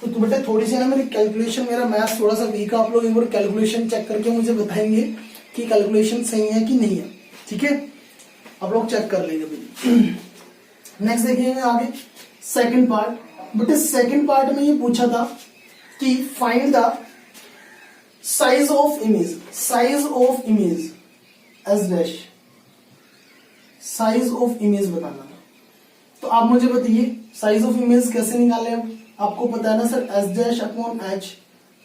Speaker 1: तो बेटे थोड़ी सी ना मेरी कैलकुलेशन, मेरा मैथ थोड़ा सा वीक है, आप लोग एक बार कैलकुलेशन चेक करके मुझे बताएंगे कि कैलकुलेशन सही है कि नहीं है। ठीक है, आप लोग चेक कर लेंगे भाई। नेक्स्ट देखिएगा आगे, सेकंड पार्ट। बेटे सेकंड पार्ट में ये पूछा था कि find the size of image, size of image S dash, size of image बताना था। तो आप मुझे बताइए साइज ऑफ इमेज कैसे निकाले। अब आपको पता है ना sir, s dash upon H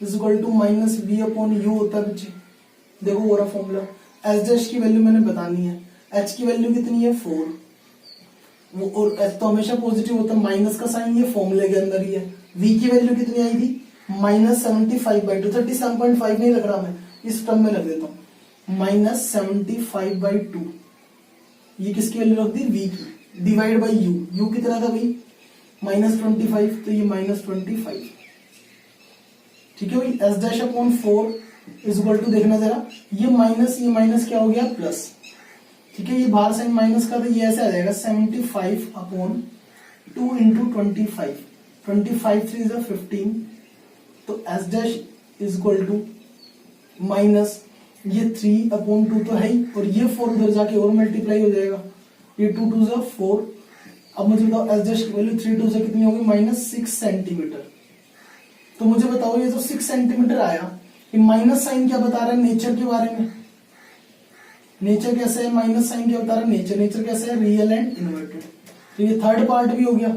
Speaker 1: is equal to -v upon u होता है बच्चे। देखो वो रहा फॉर्मूला, एस डैश की वैल्यू मैंने बतानी है, एच की वैल्यू कितनी है 4, वो और एच तो हमेशा पॉजिटिव होता है, माइनस का साइन ये फॉर्मूले के अंदर ही है। v की वैल्यू कितनी आई थी, -75/2, 37.5 नहीं लग रहा, मैं इस टर्म में लग देता हूँ, -75/2। ये किसकी वैल्यू रख दी, v की, डिवाइड बाई u कितना था भाई, -25, तो ये -25। ठीक है भाई, s dash upon 4 is equal to, देखना जरा, ये माइनस क्या हो गया प्लस, ठीक है, ये बाहर साइन माइनस का, तो ये ऐसे आ जाएगा 75 अपॉन 2 इंटू 25, 25 3 इज 15, तो s dash is equal to minus ये 3 अपॉन 2 तो है ही, और ये 4 उधर जाके और मल्टीप्लाई हो जाएगा, ये 2 2 जा 4। अब मुझे बताओ एस डैश की वैल्यू 3 2 से कितनी होगी, -6 सेंटीमीटर। तो मुझे बताओ ये जो 6 सेंटीमीटर आया, ये माइनस साइन क्या बता रहा है नेचर के बारे में, नेचर कैसे है, माइनस साइन क्या बता रहा है नेचर कैसे है, रियल एंड इन्वर्टेड। तो ये थर्ड पार्ट भी हो गया,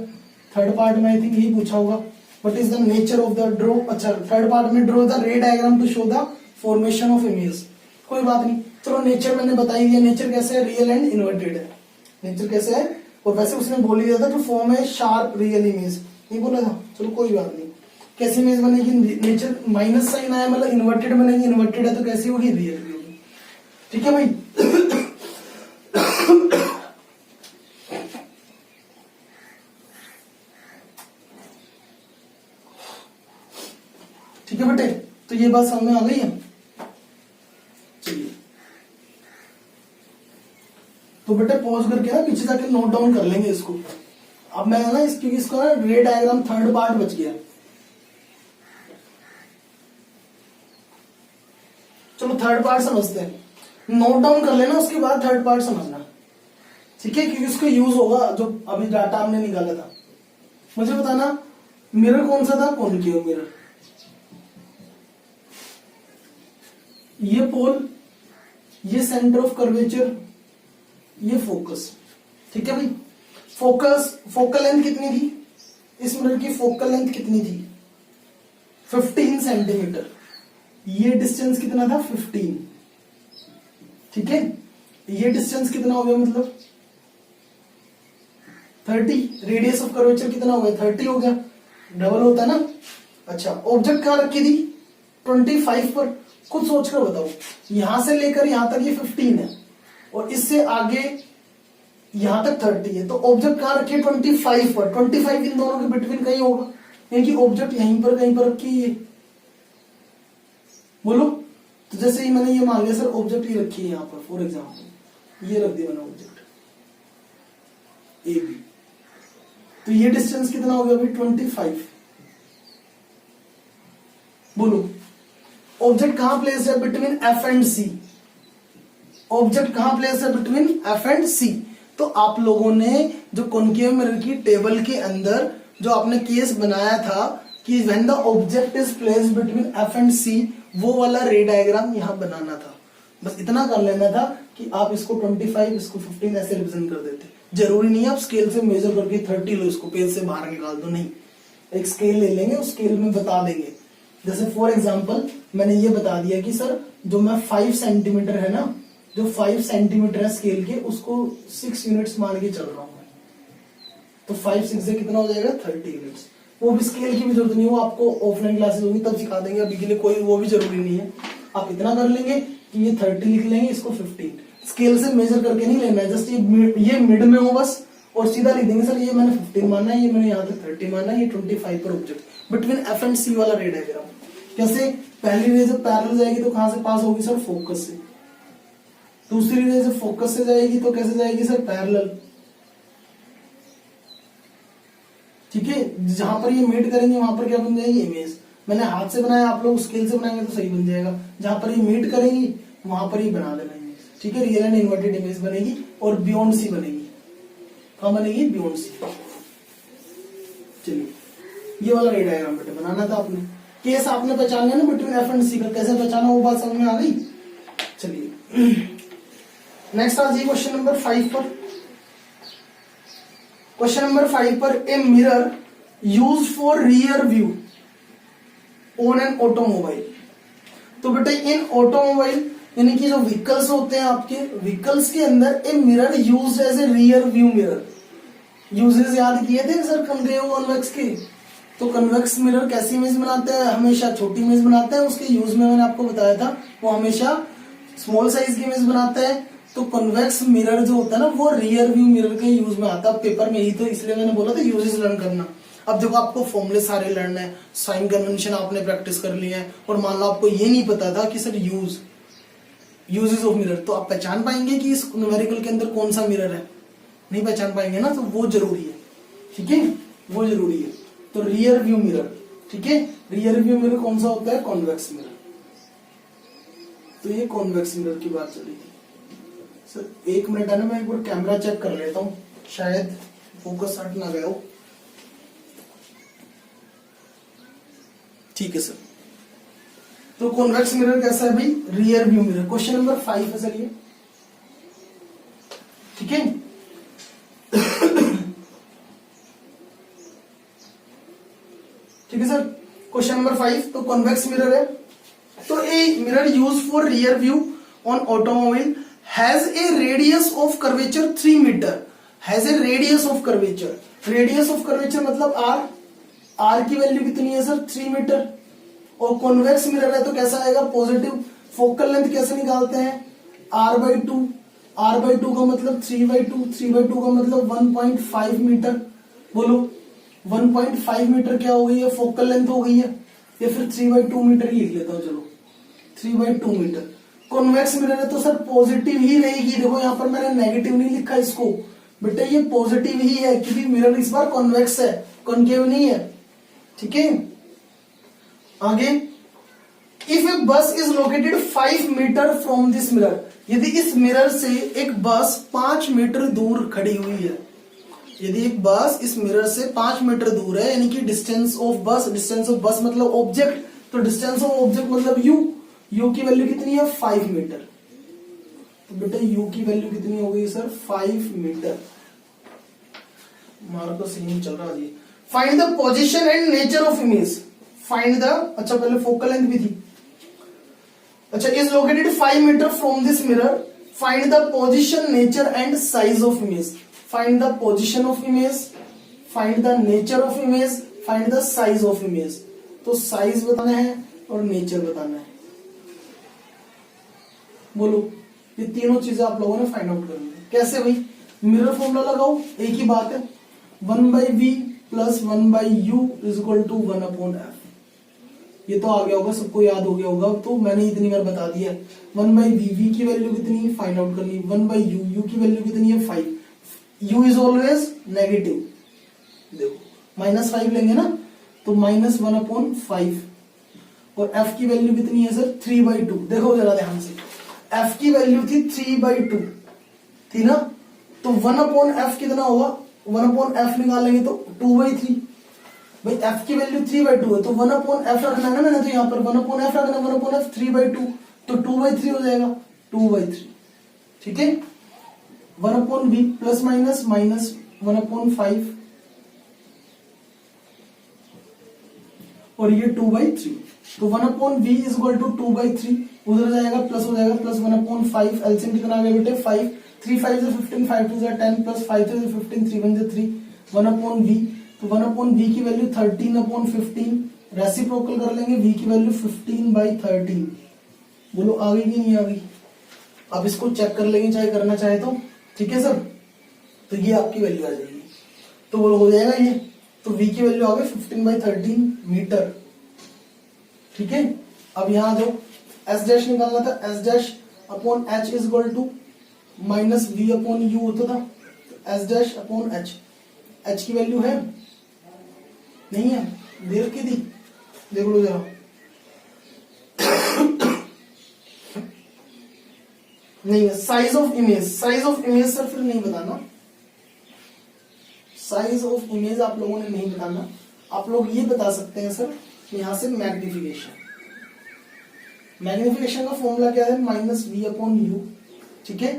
Speaker 1: थर्ड पार्ट में आई थिंक यही पूछा होगा, what is the nature of the draw. अच्छा, थर्ड पार्ट में draw the ray diagram to show the formation of image, कोई बात नहीं, चलो नेचर मैंने बता ही दिया, नेचर कैसे है, रियल एंड इन्वर्टेड है, नेचर कैसे है, और वैसे उसने बोल ही दिया था टू फॉर्म है शार्प रियल इमेज, नहीं बोला था, चलो कोई बात नहीं। कैसी इमेज बनेगी, नेचर माइनस साइन आया मतलब इन्वर्टेड बनेगी, इन्वर्टेड है तो कैसी होगी, रियल भी होगी, ठीक है भाई। ठीक है बेटे, तो ये बात समझ में आ गई है। चलिए, तो बेटे पॉज करके ना पीछे जाके नोट डाउन कर लेंगे इसको। अब मैं ना इसको ना रे डायग्राम थर्ड पार्ट बच गया, चलो थर्ड पार्ट समझते हैं, नोट डाउन कर लेना, उसके बाद थर्ड पार्ट समझना, ठीक है, क्योंकि उसको यूज होगा जो अभी डाटा हमने निकाला था। मुझे बताना मिरर कौन सा था, कॉनकेव मिरर, ये पोल, ये सेंटर ऑफ कर्वेचर, ये फोकस, ठीक है भाई। फोकल लेंथ कितनी थी इस मिरर की, फोकल लेंथ कितनी थी 15 सेंटीमीटर, ये डिस्टेंस कितना था 15, ठीक है, ये डिस्टेंस कितना हो गया मतलब 30, रेडियस ऑफ कर्वेचर कितना हो गया 30 हो गया, डबल होता है ना। अच्छा, ऑब्जेक्ट कहां रखी थी 25 पर, खुद सोचकर बताओ, यहां से लेकर यहां तक ये 15 है और इससे आगे यहां तक 30 है, तो ऑब्जेक्ट कहां रखी है 25 पर, 25 इन दोनों के बिटवीन कहीं होगा, यानी कि ऑब्जेक्ट यहीं पर कहीं पर रखी है, बोलो। तो जैसे ही मैंने ये मान लिया सर ऑब्जेक्ट ये रखी है यहां पर, फॉर एग्जाम्पल ये रख दिया मैंने ऑब्जेक्ट ए बी, तो ये डिस्टेंस कितना हो गया अभी 25, बोलो ऑब्जेक्ट कहां प्लेस है between F and c, object कहां प्लेस है बिटवीन एफ एंड सी। तो आप लोगों ने जो कॉनकेव मिरर की टेबल के अंदर जो आपने केस बनाया था कि when the object is placed between F and C, वो वाला रे डायग्राम यहां बनाना था, बस इतना कर लेना था कि आप इसको 25 इसको 15 ऐसे रिप्रेजेंट कर देते। जरूरी नहीं है आप स्केल से मेजर करके 30 लो, इसको पेज से बाहर निकाल दो, नहीं, एक स्केल ले लेंगे, उस स्केल में बता देंगे। जैसे फॉर एग्जाम्पल मैंने ये बता दिया कि सर जो मैं 5 सेंटीमीटर है ना, जो 5 सेंटीमीटर है स्केल के, उसको 6 यूनिट्स मान के चल रहा हूं, तो 5 6 से कितना हो जाएगा 30 यूनिट्स। वो भी स्केल की भी जरूरत नहीं है, वो आपको ऑफलाइन क्लासेस होगी तब सिखा देंगे, अभी के लिए कोई वो भी जरूरी नहीं है। आप इतना कर लेंगे कि ये 30 लिख लेंगे, इसको 15, स्केल से मेजर करके नहीं लेना है, जस्ट ये मिड में हो बस, और सीधा लिख देंगे सर ये मैंने 15 मानना है, ये मैंने यहाँ तक 30 मानना है, ये 25 पर ऑब्जेक्ट बिटवीन एफ एंड सी वाला रे डायग्राम। कैसे, पहली रे जब पैरेलल जाएगी तो कहां से पास होगी सर, फोकस से, दूसरी रे जब फोकस से जाएगी तो कैसे जाएगी सर, पैरेलल, ठीक है, जहां पर ये मीट करेंगे वहां पर क्या बन जाएगी इमेज। मैंने हाथ से बनाया, आप लोग स्केल से बनाएंगे तो सही बन जाएगा, जहां पर ये मीट करेंगी वहां पर ही बना देना इमेज, ठीक है, रियल एंड इन्वर्टेड इमेज बनेगी, और बियॉन्ड सी बनेगी, कहां बनेगी, बियॉन्ड सी। चलिए, ये वाला रे डायग्राम बेटे बनाना था आपने, केस आपने पहचान लिया ना बिटवीन एफ एंड सी का, कैसे पहचाना वो बात समझ में आ गई। चलिए नेक्स्ट आ जाइए क्वेश्चन नंबर 5 पर। क्वेश्चन नंबर 5 पर, ए mirror use for rear view on an automobile. तो बेटे इन ऑटोमोबाइल यानी कि जो व्हीकल्स होते हैं आपके, व्हीकल्स के अंदर a mirror use as a rear view mirror. Uses याद किए थे सर कन्वेक्स कन्वेक्स के, तो कन्वेक्स मिरर कैसी इमेज बनाते हैं, हमेशा छोटी इमेज बनाते हैं, उसके यूज में मैंने आपको बताया था वो हमेशा स्मॉल साइज की इमेज बनाते हैं। तो कन्वेक्स मिरर जो होता है ना वो रियर व्यू मिरर के यूज में आता है पेपर में ही, तो इसलिए मैंने बोला था यूजेस लर्न करना। अब देखो आपको फॉर्मूले सारे लर्न है, साइन कन्वेंशन आपने प्रैक्टिस कर लिया है, और मान लो आपको ये नहीं पता था कि सर यूजेस ऑफ मिरर, तो आप पहचान पाएंगे कि इस न्यूमेरिकल के अंदर कौन सा मिरर है? नहीं पहचान पाएंगे ना, तो वो जरूरी है, ठीक है, वो जरूरी है। तो रियर व्यू मिरर, ठीक है, रियर व्यू मिरर कौन सा होता है? Convex mirror. तो ये कॉन्वेक्स मिरर की बात चली थी। सर 1 मिनट है ना, मैं एक बार कैमरा चेक कर लेता हूँ, शायद फोकस हट ना गया हो। ठीक है सर, तो कॉन्वेक्स मिरर कैसा है भाई? Rear view mirror. Question number 5 है सर ये, ठीक है। ठीक है सर, क्वेश्चन नंबर 5, तो कॉन्वेक्स मिरर है। तो a mirror use for rear view on automobile has a radius of curvature 3 metre, has a radius of curvature. Radius of curvature मतलब आर की वैल्यू कितनी है सर? 3 मीटर। और convex mirror है तो कैसा आएगा? पॉजिटिव। फोकल लेंथ कैसे निकालते हैं? r/2। r/2 का मतलब 3/2, 3/2 का मतलब 1.5 मीटर। बोलो 1.5 मीटर क्या हो गई है? फोकल लेंथ हो गई है, या फिर 3/2 मीटर ही लिख लेता हूं, चलो 3/2 मीटर। कॉन्वेक्स मिरर है तो सर पॉजिटिव ही रहेगी। देखो यहाँ पर मैंने नेगेटिव नहीं लिखा इसको, बेटा ये पॉजिटिव ही है, क्योंकि मिरर इस बार कॉन्वेक्स है, कॉनकेव नहीं है, ठीक है। आगे, if a bus is located 5 metre from this mirror, यदि इस मिरर से एक बस 5 मीटर दूर खड़ी हुई है, यदि एक बस इस मिरर से 5 मीटर दूर है, यानी कि डिस्टेंस ऑफ बस, डिस्टेंस ऑफ बस मतलब ऑब्जेक्ट, तो डिस्टेंस ऑफ ऑब्जेक्ट मतलब यू की वैल्यू कितनी है? 5 मीटर। तो बेटा यू की वैल्यू कितनी हो गई सर? 5 मीटर। हमारा तो सीन चल रहा है। Find the position and nature of image. Find the, अच्छा पहले फोकल लेंथ भी थी, अच्छा is located 5 metre from this mirror, find the position, nature and size of image. Find the position of image, find the nature of image, find the size of image. तो size बताना है और nature बताना है। बोलो, ये तीनों चीजें आप लोगों ने फाइंड आउट करनी है। कैसे भाई? मिरर फॉर्मूला लगाओ, एक ही बात है, 1/v plus 1/u is equal to 1/f। ये तो आ गया होगा, सबको याद हो गया होगा, तो मैंने इतनी बार बता दिया। 1/v, v की वैल्यू कितनी है फाइंड आउट करनी, 1/u, u की वैल्यू कितनी है 5, u इज ऑलवेज नेगेटिव, देखो -5 लेंगे ना, तो -1/5, और f की वैल्यू कितनी है सर? 3/2। देखो जरा ध्यान से, f की वैल्यू थी 3/2 थी ना, तो 1/f कितना होगा? 1/f निकालेंगे तो 2/3। भाई f की वैल्यू 3/2 है, तो 1/f रखना है ना मैंने, तो यहाँ पर 1/f रखना, 1/f 3/2, तो 2/3 हो जाएगा, 2/3, ठीक है। 1/v प्लस माइनस माइनस 1/5, और ये 2/3, तो 1/v इज इक्वल टू 2/3, उधर जाएगा प्लस हो जाएगा, प्लस 1/5, एलसीएम कितना आ गया बेटे? 5, 3 5 से 15, 5 2 से 10, प्लस 5 3 से 15, 3 1 से 3, 1/v, तो 1/v की वैल्यू 13/15, रेसिप्रोकल कर लेंगे, v की वैल्यू 15/13। बोलो आ गई कि नहीं आ गई? अब इसको चेक कर लेंगे, चाहे करना चाहे तो, ठीक है सर। तो ये आपकी वैल्यू आ जाएगी, तो बोलो हो जाएगा ये, तो v की वैल्यू आ गई 15/13 मीटर, ठीक है। अब यहां दो एस डैश निकालना था, s dash upon H is equal to minus v upon u होता था, तो s dash upon h, h की वैल्यू है नहीं है, देर की दी, देख लो जरा। नहीं है। Size of image, size of image sir फिर नहीं बताना, साइज ऑफ इमेज आप लोगों ने नहीं बताना, आप लोग ये बता सकते हैं सर यहां से मैग्निफिकेशन। मैग्निफिकेशन का फॉर्मूला क्या है? -v/u, ठीक है।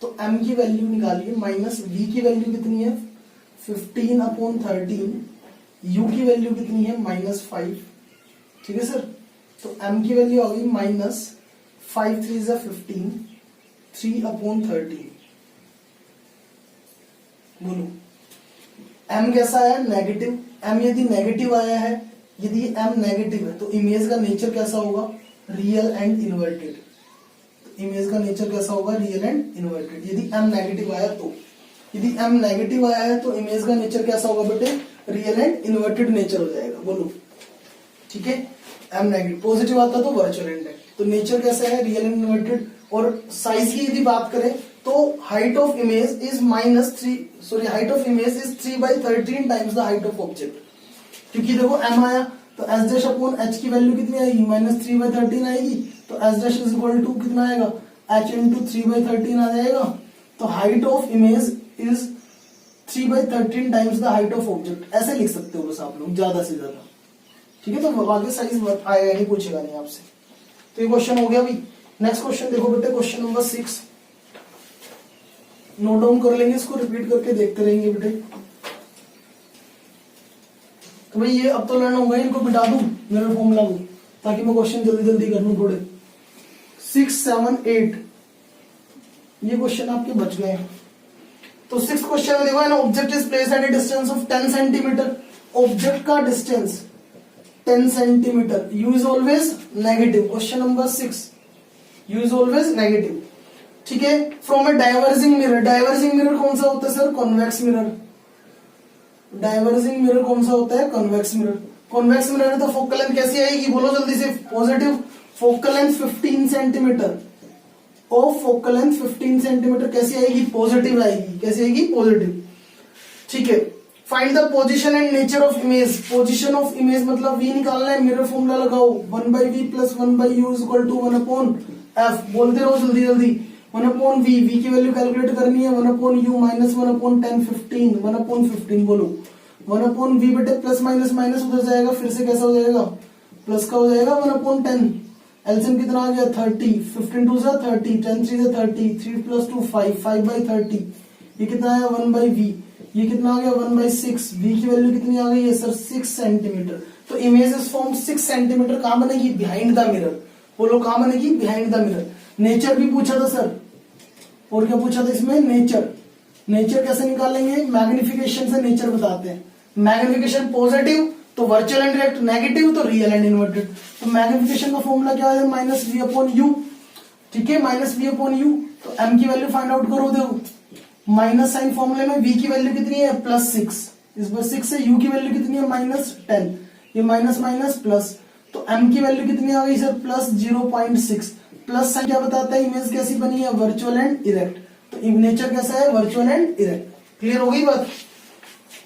Speaker 1: तो m की वैल्यू निकालिए, -v की वैल्यू कितनी है? 15/13, u की वैल्यू कितनी है? -5, ठीक है सर। तो m की वैल्यू आ गई -5 3 is 15, 3/13। बोलो m कैसा है? नेगेटिव। m यदि नेगेटिव आया है, यदि m नेगेटिव है तो इमेज का नेचर कैसा होगा? Real and inverted. तो इमेज का नेचर कैसा होगा? रियल एंड इन्वर्टेड, यदि m नेगेटिव आया तो। यदि m नेगेटिव आया है तो इमेज का नेचर कैसा होगा बेटे, रियल एंड इन्वर्टेड नेचर हो जाएगा, बोलो ठीक है। m नेगेटिव, पॉजिटिव आता तो वर्चुअल एंड है, तो नेचर कैसा है, रियल एंड इन्वर्टेड। और साइज की यदि बात करें तो height of image is height of image is 3/13 times the height of object, क्योंकि देखो m आया तो एस डैश अपॉन एच की वैल्यू कितनी आएगी, -3/13 आएगी, तो s dash is equal to कितना आएगा, h इंटू 3/13 आ जाएगा। तो height of image is 3/13 times the height of object, ऐसे लिख सकते हो बस आप लोग ज्यादा से ज्यादा, ठीक है। तो आगे साइज आएगा नहीं, पूछेगा नहीं आपसे। तो ये क्वेश्चन हो गया भाई। नेक्स्ट क्वेश्चन देखो बेटे, क्वेश्चन नंबर 6, नोट डाउन कर लेंगे, इसको रिपीट करके देखते रहेंगे बेटे। तो भाई ये अब तो लर्न हो गए, इनको मिटा दूं मिरर फॉर्मूला को, ताकि मैं क्वेश्चन जल्दी जल्दी कर लूं थोड़े। 6, 7, 8 ये क्वेश्चन आपके बच गए। तो 6 क्वेश्चन में देखो, an object is placed at a distance of 10 centimeter, object का distance 10 centimeter, U is always negative. Question number 6, U is always negative, ठीक है। From a diverging mirror, diverging mirror कौन सा होता है sir, convex mirror. Diverging mirror कौन सा होता है, कॉन्वेक्स मिरर। कॉन्वेक्स मिरर में तो फोकल लेंथ कैसी आएगी, बोलो जल्दी से, पॉजिटिव। फोकल लेंथ 15 सेंटीमीटर, और फोकल लेंथ 15 सेंटीमीटर कैसी आएगी, पॉजिटिव आएगी, कैसी आएगी, पॉजिटिव, ठीक है। Find the position and nature of image, position of image मतलब v निकालना है, मिरर फॉर्मूला लगाओ, 1/v plus 1/u is equal to 1/f, बोलते रहो जल्दी जल्दी। 1/v, v की वैल्यू कैलकुलेट करनी है, 1/u माइनस 1/10 15, 1/15 बोलो। 1/v बेटे प्लस माइनस माइनस उधर जाएगा, फिर से कैसा हो जाएगा, प्लस का हो जाएगा, 1/10। एलसीएम कितना आ गया, 30, 15 2 30, 10 3 30, 3 + 2 5, 5/30, ये कितना आया 1/v, ये कितना आ गया 1/6, v की वैल्यू कितनी आ गई है सर, 6 सेंटीमीटर। तो इमेज इज फ्रॉम 6 सेंटीमीटर, कहां बनेगी, बिहाइंड द मिरर, बोलो कहां बनेगी, बिहाइंड द मिरर। नेचर भी पूछा था सर, और क्या पूछा था इसमें, नेचर। नेचर कैसे निकालेंगे, मैग्निफिकेशन से नेचर बताते हैं। मैग्निफिकेशन पॉजिटिव तो वर्चुअल एंड डायरेक्ट, नेगेटिव तो रियल एंड इन्वर्टेड। तो मैग्निफिकेशन का फॉर्मूला क्या है, -v/u, ठीक है, -v/u। तो m की वैल्यू फाइंड आउट करो, देखो माइनस साइन फॉर्मूले में v की वैल्यू कितनी है, +6, इस पर 6 है, u की वैल्यू कितनी है, -10, ये माइनस माइनस प्लस, तो m की वैल्यू कितनी आ गई सर, +0.6। प्लस साइन क्या बताता है, इमेज कैसी बनी है, वर्चुअल एंड इरेक्ट। तो नेचर कैसा है, वर्चुअल एंड इरेक्ट। क्लियर हो गई बात,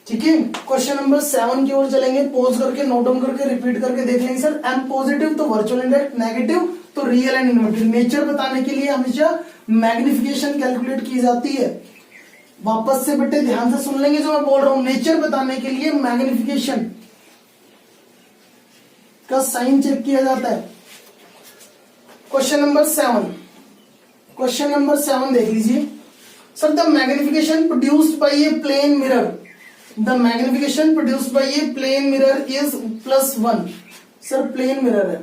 Speaker 1: ठीक है। क्वेश्चन नंबर 7 की ओर चलेंगे, पॉज करके नोट डाउन करके रिपीट करके देख लेंगे। सर m पॉजिटिव तो वर्चुअल एंड इरेक्ट, नेगेटिव तो रियल एंड इन्वर्टेड। नेचर बताने के लिए हमेशा मैग्निफिकेशन कैलकुलेट की जाती है। वापस से बेटे ध्यान से सुन लेंगे जो मैं बोल रहा हूं, नेचर बताने के लिए मैग्निफिकेशन का साइन चेक किया जाता है। क्वेश्चन नंबर 7, क्वेश्चन नंबर 7 देख लीजिए। Sir the magnification produced by a plane mirror, the magnification produced by a plane mirror is +1। Sir plane mirror है,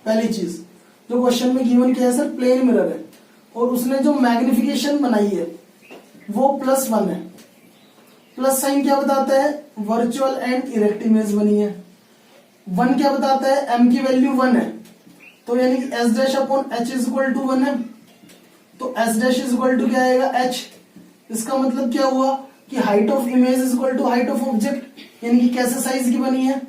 Speaker 1: पहली चीज जो क्वेश्चन में गिवन किया है सर, प्लेन मिरर है, और उसने जो मैग्निफिकेशन बनाई है वो +1 है। प्लस साइन क्या बताता है, वर्चुअल एंड इरेक्ट इमेज बनी है। 1 क्या बताता है, m की वैल्यू 1 है, तो यानी कि s dash upon h is equal to 1 है, तो s dash is equal to क्या आएगा, h। इसका मतलब क्या हुआ कि height of image is equal to height of object, यानी कि कैसे साइज की बनी है,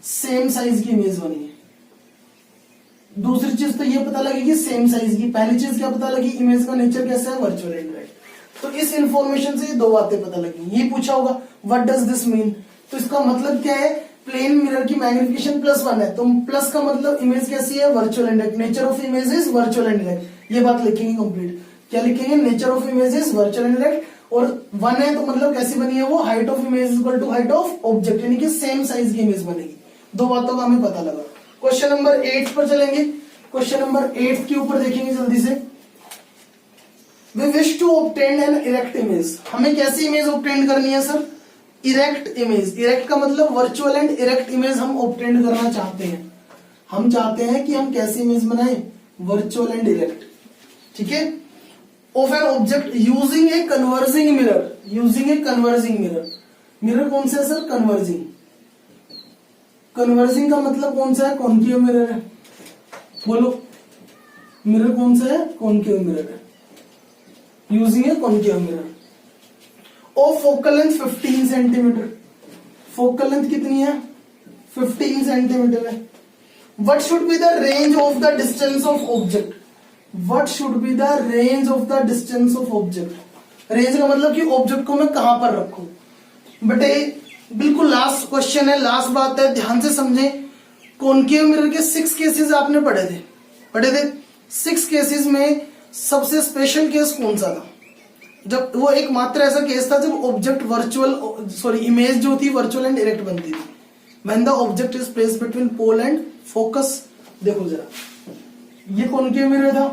Speaker 1: सेम साइज की इमेज बनी है। दूसरी चीज तो ये पता लगी कि सेम साइज की, पहली चीज क्या पता लगी, इमेज का नेचर कैसा है, वर्चुअल एंड इरेक्ट। तो इस इंफॉर्मेशन से ये दो बातें पता लगी। ये पूछा होगा व्हाट डज दिस मीन, तो इसका मतलब क्या है, प्लेन मिरर की मैग्निफिकेशन +1 है, तो प्लस का मतलब इमेज कैसी है, virtual and erect. Nature of image is virtual and erect, ये बात लिखेंगे कंप्लीट। क्या लिखेंगे, nature of image is virtual and erect, और 1 है तो मतलब कैसी बनी है वो, height of image is equal to height of object, यानी कि सेम साइज की इमेज बनेगी। दो बातों का हमें पता लगा। क्वेश्चन नंबर 8 पर चलेंगे। क्वेश्चन नंबर 8 के ऊपर देखेंगे जल्दी से। We wish to obtain an erect image, हमें कैसी इमेज ऑब्टेन करनी है सर, इरेक्ट इमेज। इरेक्ट का मतलब वर्चुअल एंड इरेक्ट इमेज हम ऑब्टेन करना चाहते हैं। हम चाहते हैं कि हम कैसी इमेज बनाएं, वर्चुअल एंड इरेक्ट, ठीक है। Of an object using a converging mirror, using a converging mirror. Mirror कौन सा है सर, कन्वर्जिंग। कन्वर्जिंग का मतलब कौन सा है, कॉन्केव मिरर है, बोलो मिरर कौन सा है, कॉन्केव मिरर है, using a concave mirror. Of focal length 15 centimetre. Focal length कितनी है? 15 सेंटीमीटर है। What should be the range of the distance of object? What should be the range of the distance of object? Range का मतलब कि object को मैं कहां पर रखूं। बटे बिल्कुल लास्ट क्वेश्चन है, लास्ट बात है, ध्यान से समझें। कॉनकेव मिरर के 6 केसेस आपने पढ़े थे 6 केसेस में सबसे स्पेशल केस कौन सा था? जब वो एकमात्र ऐसा केस था जब ऑब्जेक्ट वर्चुअल इमेज जो थी वर्चुअल एंड डायरेक्ट बनती थी। When the object is placed between pole and focus, देखो जरा, ये कॉनकेव मिरर था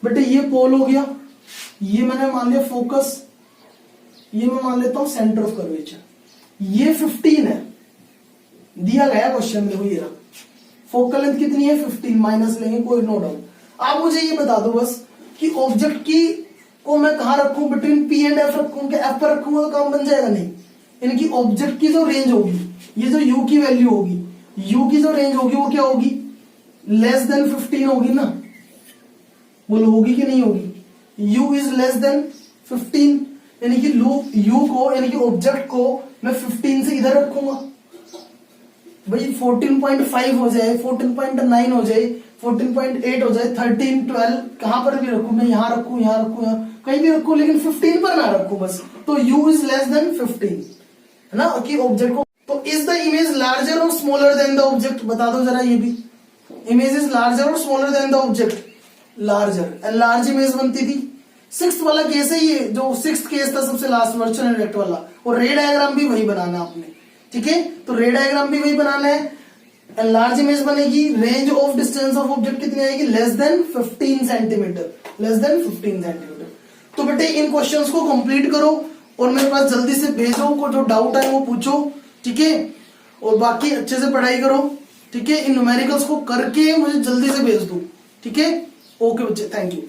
Speaker 1: बेटे, ये पोल हो गया, ये मैंने मान लिया फोकस, ये मैं मान लेता हूं सेंटर ऑफ कर्वेचर। ये 15 है, दिया गया क्वेश्चन में, देखो ये रहा। फोकल लेंथ कितनी है? 15, माइनस लेंगे, कोई नो डाउट। आप मुझे ये बता दो बस कि ऑब्जेक्ट की को मैं कहां रखूं, बिटवीन पी एंड एफ रखूं, क्या एफ पर रखूंगा तो काम बन जाएगा? नहीं। यानी कि ऑब्जेक्ट की जो रेंज होगी, ये जो u की वैल्यू होगी, u की जो रेंज होगी वो क्या होगी? लेस देन 15 होगी ना, बोलो होगी कि नहीं होगी? u इज लेस देन 15, यानी कि u को यानी कि ऑब्जेक्ट को मैं 15 से इधर रखूंगा। भाई 14.5 हो जाए, 14.9 हो जाए, 14.8 हो जाए, 13, 12 कहां पर भी रखूं मैं, यहां रखूं, यहां रखूं, यहां कहीं भी रखूं, लेकिन 15 पर ना रखूं बस। तो u इज लेस देन 15 है ना, कि ऑब्जेक्ट को। तो इज द इमेज लार्जर और स्मॉलर देन द ऑब्जेक्ट? बता दो जरा ये भी। इमेज इज लार्जर और smaller than the object? Larger. Large image बनती थी। 6th वाला केस है ये, जो 6th केस था सबसे लास्ट वर्चुअल एंड डायरेक्ट वाला, और रे डायग्राम भी वही बनाना आपने, ठीक है? तो रे डायग्राम भी वही बनाना है। लार्ज इमेज बनेगी, range of distance of object कितनी आएगी? Less than 15 centimetre, less than 15 centimetre. तो बेटे इन क्वेश्चंस को कंप्लीट करो और मेरे पास जल्दी से भेजो, को जो डाउट है वो पूछो, ठीक है? और बाकी अच्छे से पढ़ाई करो, ठीक है? इन न्यूमेरिकल्स को करके मुझे जल्दी से भेज दो, ठीक है? ओके बच्चे, थैंक यू।